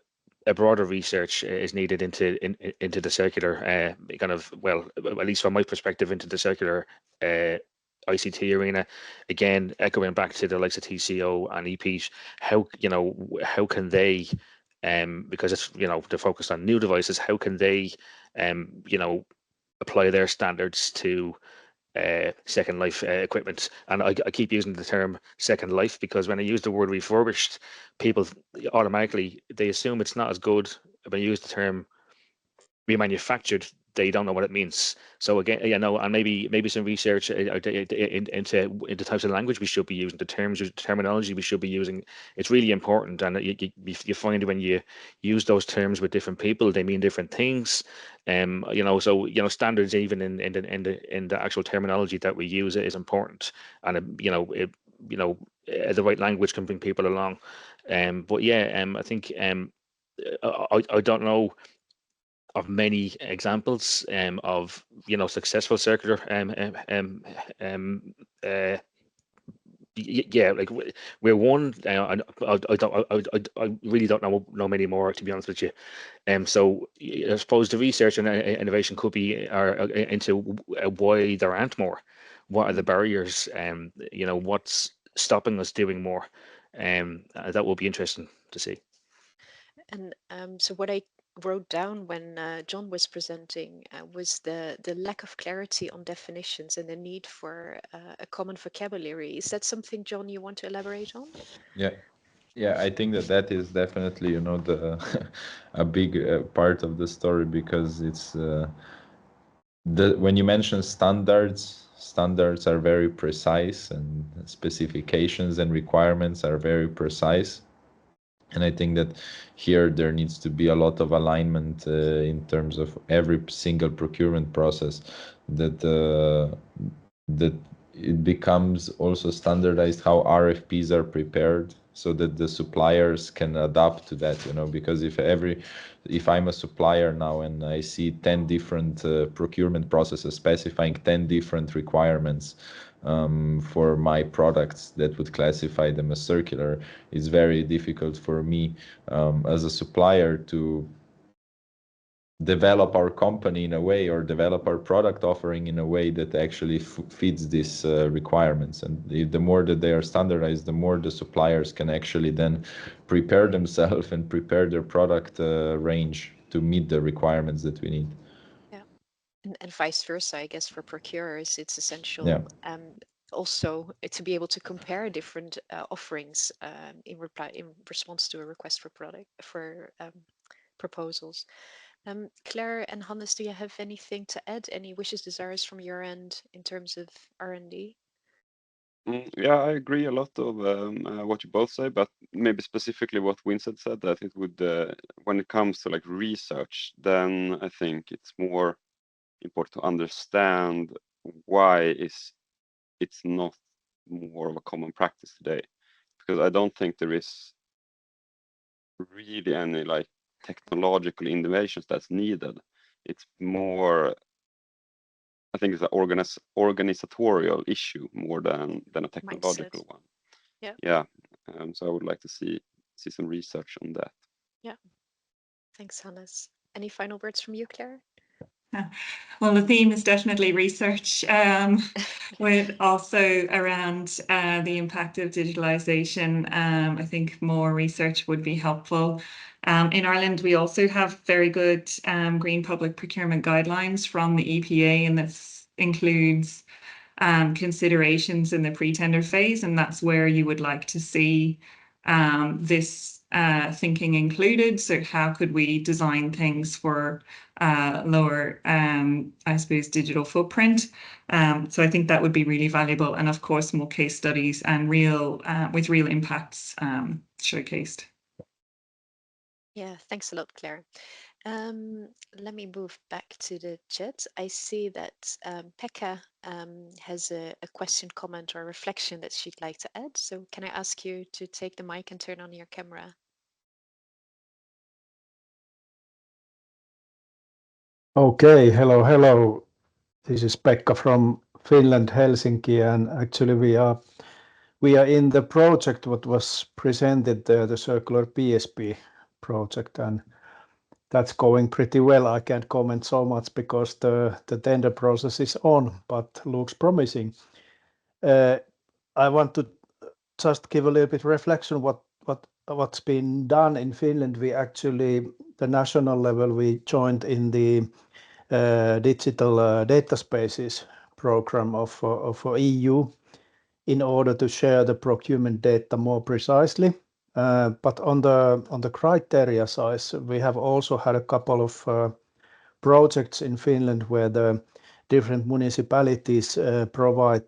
a broader research is needed into the circular kind of, well, at least from my perspective, into the circular ICT arena. Again, echoing back to the likes of TCO and EPEAT, how can they because it's they're focused on new devices, how can they apply their standards to Second Life equipment? And I keep using the term Second Life because when I use the word refurbished, people automatically they assume it's not as good. When I use the term remanufactured, they don't know what it means. So again, and maybe some research into the types of language we should be using, the terminology we should be using. It's really important, and you find when you use those terms with different people, they mean different things. So standards even in the actual terminology that we use is important, and the right language can bring people along. But yeah, I think I don't know of many examples of successful circular yeah, like we're one. I really don't know many more, to be honest with you. So I suppose the research and innovation could be into why there aren't more. What are the barriers? What's stopping us doing more? That will be interesting to see. And so what I wrote down when John was presenting was the lack of clarity on definitions and the need for a common vocabulary. Is that something, John, you want to elaborate on? Yeah, I think that is definitely the a big part of the story, because it's when you mention standards are very precise, and specifications and requirements are very precise. And I think that here there needs to be a lot of alignment in terms of every single procurement process, that it becomes also standardized how RFPs are prepared, so that the suppliers can adapt to that, because if I'm a supplier now and I see 10 different procurement processes specifying 10 different requirements, for my products that would classify them as circular, it's very difficult for me as a supplier to develop our company in a way, or develop our product offering in a way that actually fits these requirements. And the more that they are standardized, the more the suppliers can actually then prepare themselves and prepare their product range to meet the requirements that we need. Yeah, and vice versa, I guess for procurers, it's essential Yeah. also to be able to compare different offerings in response to a request for proposals. Claire and Hannes, do you have anything to add? Any wishes, desires from your end in terms of R&D? Yeah, I agree a lot of what you both say, but maybe specifically what Vincent said, that it would, when it comes to like research, then I think it's more important to understand why it's not more of a common practice today, because I don't think there is really any like technological innovations that's needed. It's more, I think it's an organizatorial issue more than a technological one. Yeah. Yeah. So I would like to see some research on that. Yeah. Thanks, Hannes. Any final words from you, Claire? Well, the theme is definitely research, with also around the impact of digitalisation. I think more research would be helpful. In Ireland, we also have very good green public procurement guidelines from the EPA, and this includes considerations in the pre-tender phase, and that's where you would like to see this thinking included. So how could we design things for lower, I suppose, digital footprint? So I think that would be really valuable, and of course more case studies and with real impacts showcased. Yeah, thanks a lot, Claire. Let me move back to the chat. I see that Pekka has a question, comment, or reflection that she'd like to add. So can I ask you to take the mic and turn on your camera? Okay, hello. This is Pekka from Finland, Helsinki, and actually we are in the project what was presented there, the Circular PSP project, and that's going pretty well. I can't comment so much because the tender process is on, but looks promising. I want to just give a little bit reflection what's been done in Finland. We actually, the national level, we joined in the digital data spaces program of EU in order to share the procurement data more precisely. But on the criteria side, we have also had a couple of projects in Finland where the different municipalities provide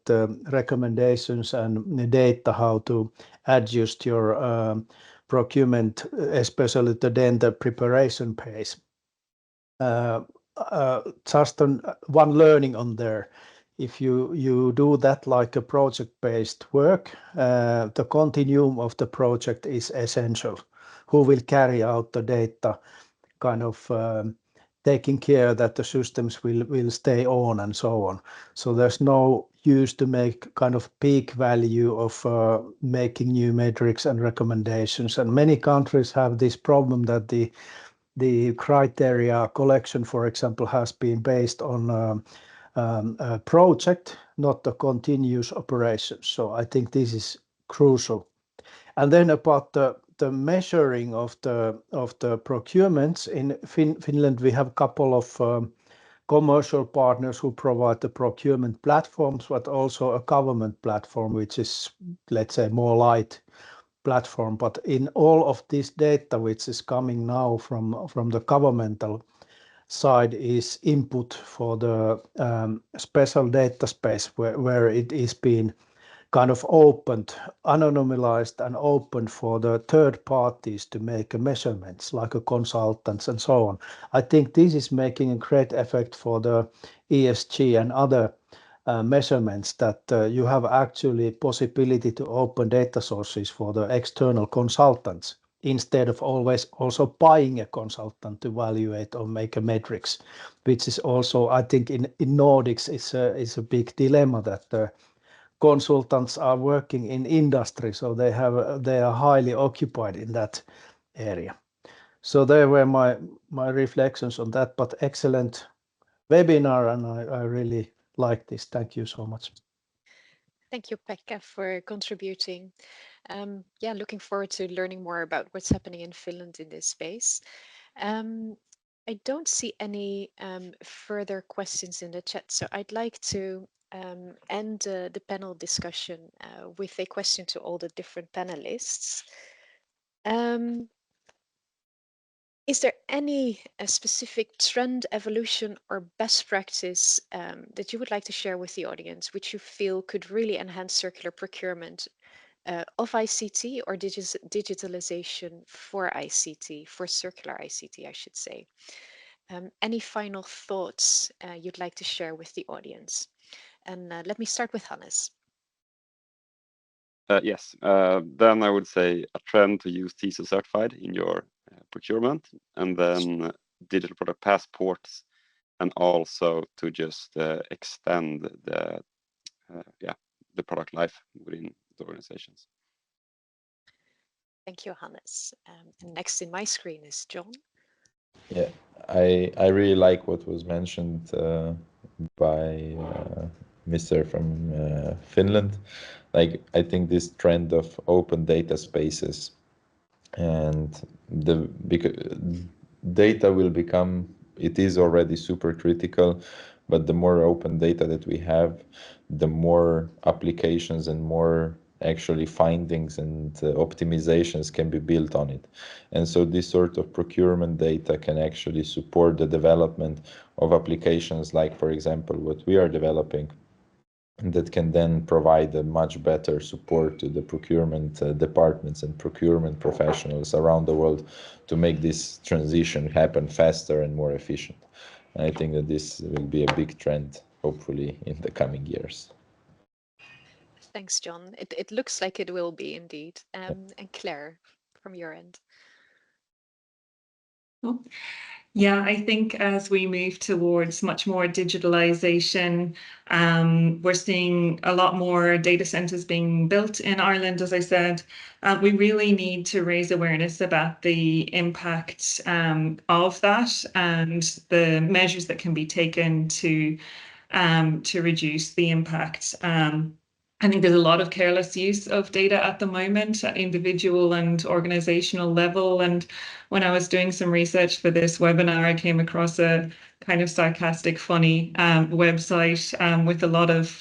recommendations and data how to adjust your procurement, especially the tender preparation phase. Just one learning on there. If you do that like a project-based work, the continuum of the project is essential. Who will carry out the data, kind of taking care that the systems will stay on and so on. So there's no use to make kind of peak value of making new metrics and recommendations. And many countries have this problem that the criteria collection, for example, has been based on a project, not the continuous operations. So I think this is crucial. And then about the measuring of the procurements in Finland, we have a couple of commercial partners who provide the procurement platforms, but also a government platform, which is, let's say, more light platform. But in all of this data which is coming now from the governmental side is input for the special data space where it is being kind of opened, anonymized and opened for the third parties to make measurements like consultants and so on. I think this is making a great effect for the ESG and other measurements, that you have actually possibility to open data sources for the external consultants instead of always also buying a consultant to evaluate or make a metrics, which is also, I think, in Nordics is a big dilemma that the consultants are working in industry, so they are highly occupied in that area. So there were my reflections on that, but excellent webinar, and I really like this. Thank you so much. Thank you, Pekka, for contributing. Yeah, looking forward to learning more about what's happening in Finland in this space. I don't see any further questions in the chat, so I'd like to end the panel discussion with a question to all the different panelists. Is there any specific trend, evolution, or best practice that you would like to share with the audience, which you feel could really enhance circular procurement of ICT or digitalization for ICT, for circular ICT, I should say? Any final thoughts you'd like to share with the audience? And let me start with Hannes. Yes, then I would say a trend to use TISO certified in your procurement, and then digital product passports, and also to just extend the product life within the organizations. Thank you, Hannes. And next in my screen is John. Yeah, I really like what was mentioned by Mr. from Finland. Like, I think this trend of open data spaces and because data will become, it is already super critical, but the more open data that we have, the more applications and more actually findings and optimizations can be built on it. And so this sort of procurement data can actually support the development of applications like, for example, what we are developing, that can then provide a much better support to the procurement departments and procurement professionals around the world to make this transition happen faster and more efficient. And I think that this will be a big trend, hopefully, in the coming years. Thanks, John. It looks like it will be indeed. And Claire, from your end. Cool. Yeah, I think as we move towards much more digitalization, we're seeing a lot more data centers being built in Ireland, as I said. We really need to raise awareness about the impact of that and the measures that can be taken to reduce the impact. I think there's a lot of careless use of data at the moment at individual and organizational level. And when I was doing some research for this webinar, I came across a kind of sarcastic, funny website with a lot of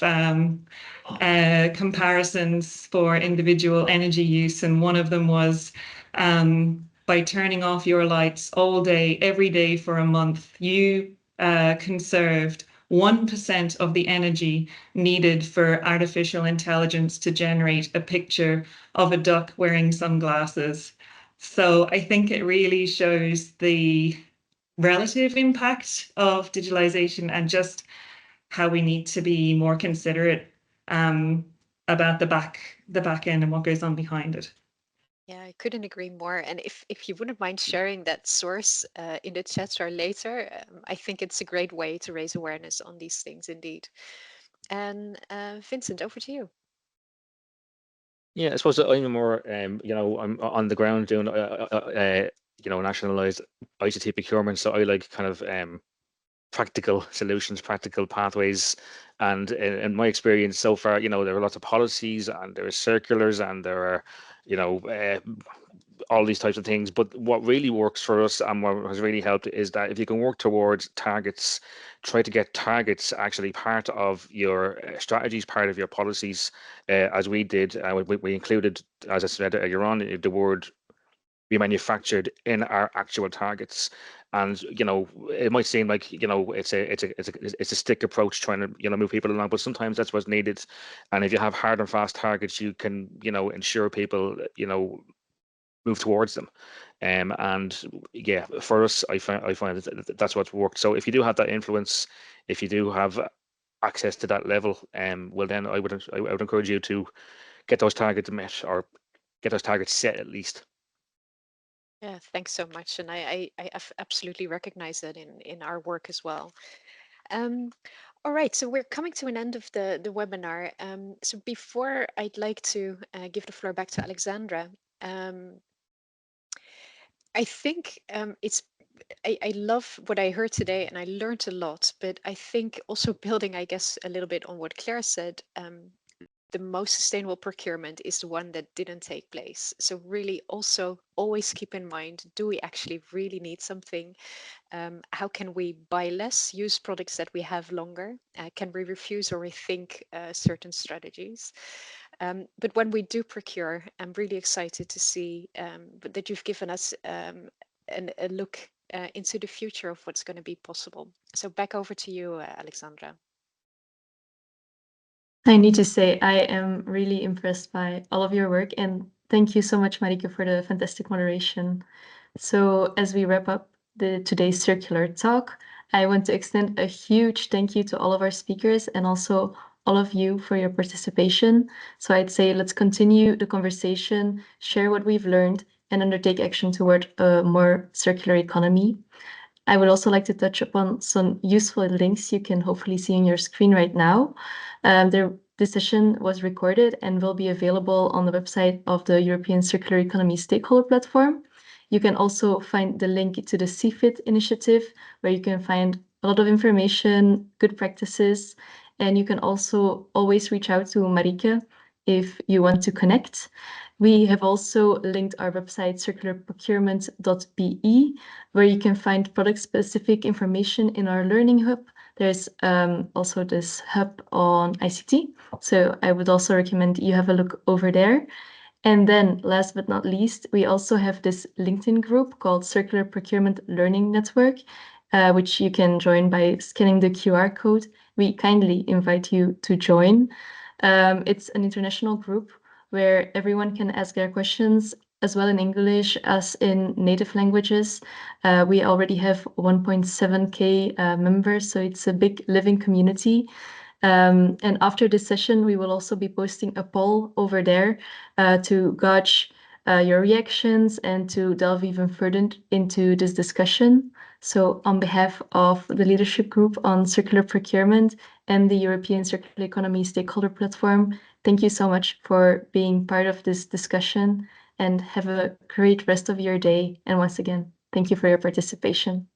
comparisons for individual energy use. And one of them was by turning off your lights all day, every day for a month, you conserved 1% of the energy needed for artificial intelligence to generate a picture of a duck wearing sunglasses. So I think it really shows the relative impact of digitalization and just how we need to be more considerate about the back end and what goes on behind it. Yeah, I couldn't agree more. And if you wouldn't mind sharing that source in the chat or later, I think it's a great way to raise awareness on these things indeed. And Vincent, over to you. Yeah, I suppose I'm more, I'm on the ground doing, nationalized ICT procurement. So I like kind of practical solutions, practical pathways. And in my experience so far, there are lots of policies and there are circulars and there are, all these types of things. But what really works for us and what has really helped is that if you can work towards targets, try to get targets actually part of your strategies, part of your policies, as we did. We included, as I said earlier on, the word remanufactured in our actual targets. And it might seem like it's a stick approach trying to move people along, but sometimes that's what's needed. And if you have hard and fast targets, you can ensure people move towards them. And yeah, for us, I find that's what's worked. So if you do have that influence, if you do have access to that level, well then I would encourage you to get those targets met or get those targets set at least. Yeah, thanks so much. And I absolutely recognize that in our work as well. All right, so we're coming to an end of the webinar. So before I'd like to give the floor back to Alexandra, I think I love what I heard today and I learned a lot, but I think also building, I guess, a little bit on what Claire said, the most sustainable procurement is the one that didn't take place. So really also always keep in mind, do we actually really need something? How can we buy less, use products that we have longer? Can we refuse or rethink certain strategies? But when we do procure, I'm really excited to see that you've given us a look into the future of what's going to be possible. So back over to you, Alexandra. I need to say I am really impressed by all of your work, and thank you so much, Marike, for the fantastic moderation. So as we wrap up today's circular talk, I want to extend a huge thank you to all of our speakers and also all of you for your participation. So I'd say let's continue the conversation, share what we've learned, and undertake action toward a more circular economy. I would also like to touch upon some useful links you can hopefully see on your screen right now. This session was recorded and will be available on the website of the European Circular Economy Stakeholder Platform. You can also find the link to the CFIT initiative, where you can find a lot of information, good practices, and you can also always reach out to Marike if you want to connect. We have also linked our website circularprocurement.be, where you can find product-specific information in our learning hub. There's also this hub on ICT, so I would also recommend you have a look over there. And then last but not least, we also have this LinkedIn group called Circular Procurement Learning Network, which you can join by scanning the QR code. We kindly invite you to join. It's an international group where everyone can ask their questions as well in English as in native languages. We already have 1.7K members, so it's a big living community. And after this session, we will also be posting a poll over there to gauge your reactions and to delve even further into this discussion. So on behalf of the Leadership Group on Circular Procurement and the European Circular Economy Stakeholder Platform, thank you so much for being part of this discussion and have a great rest of your day. And once again, thank you for your participation.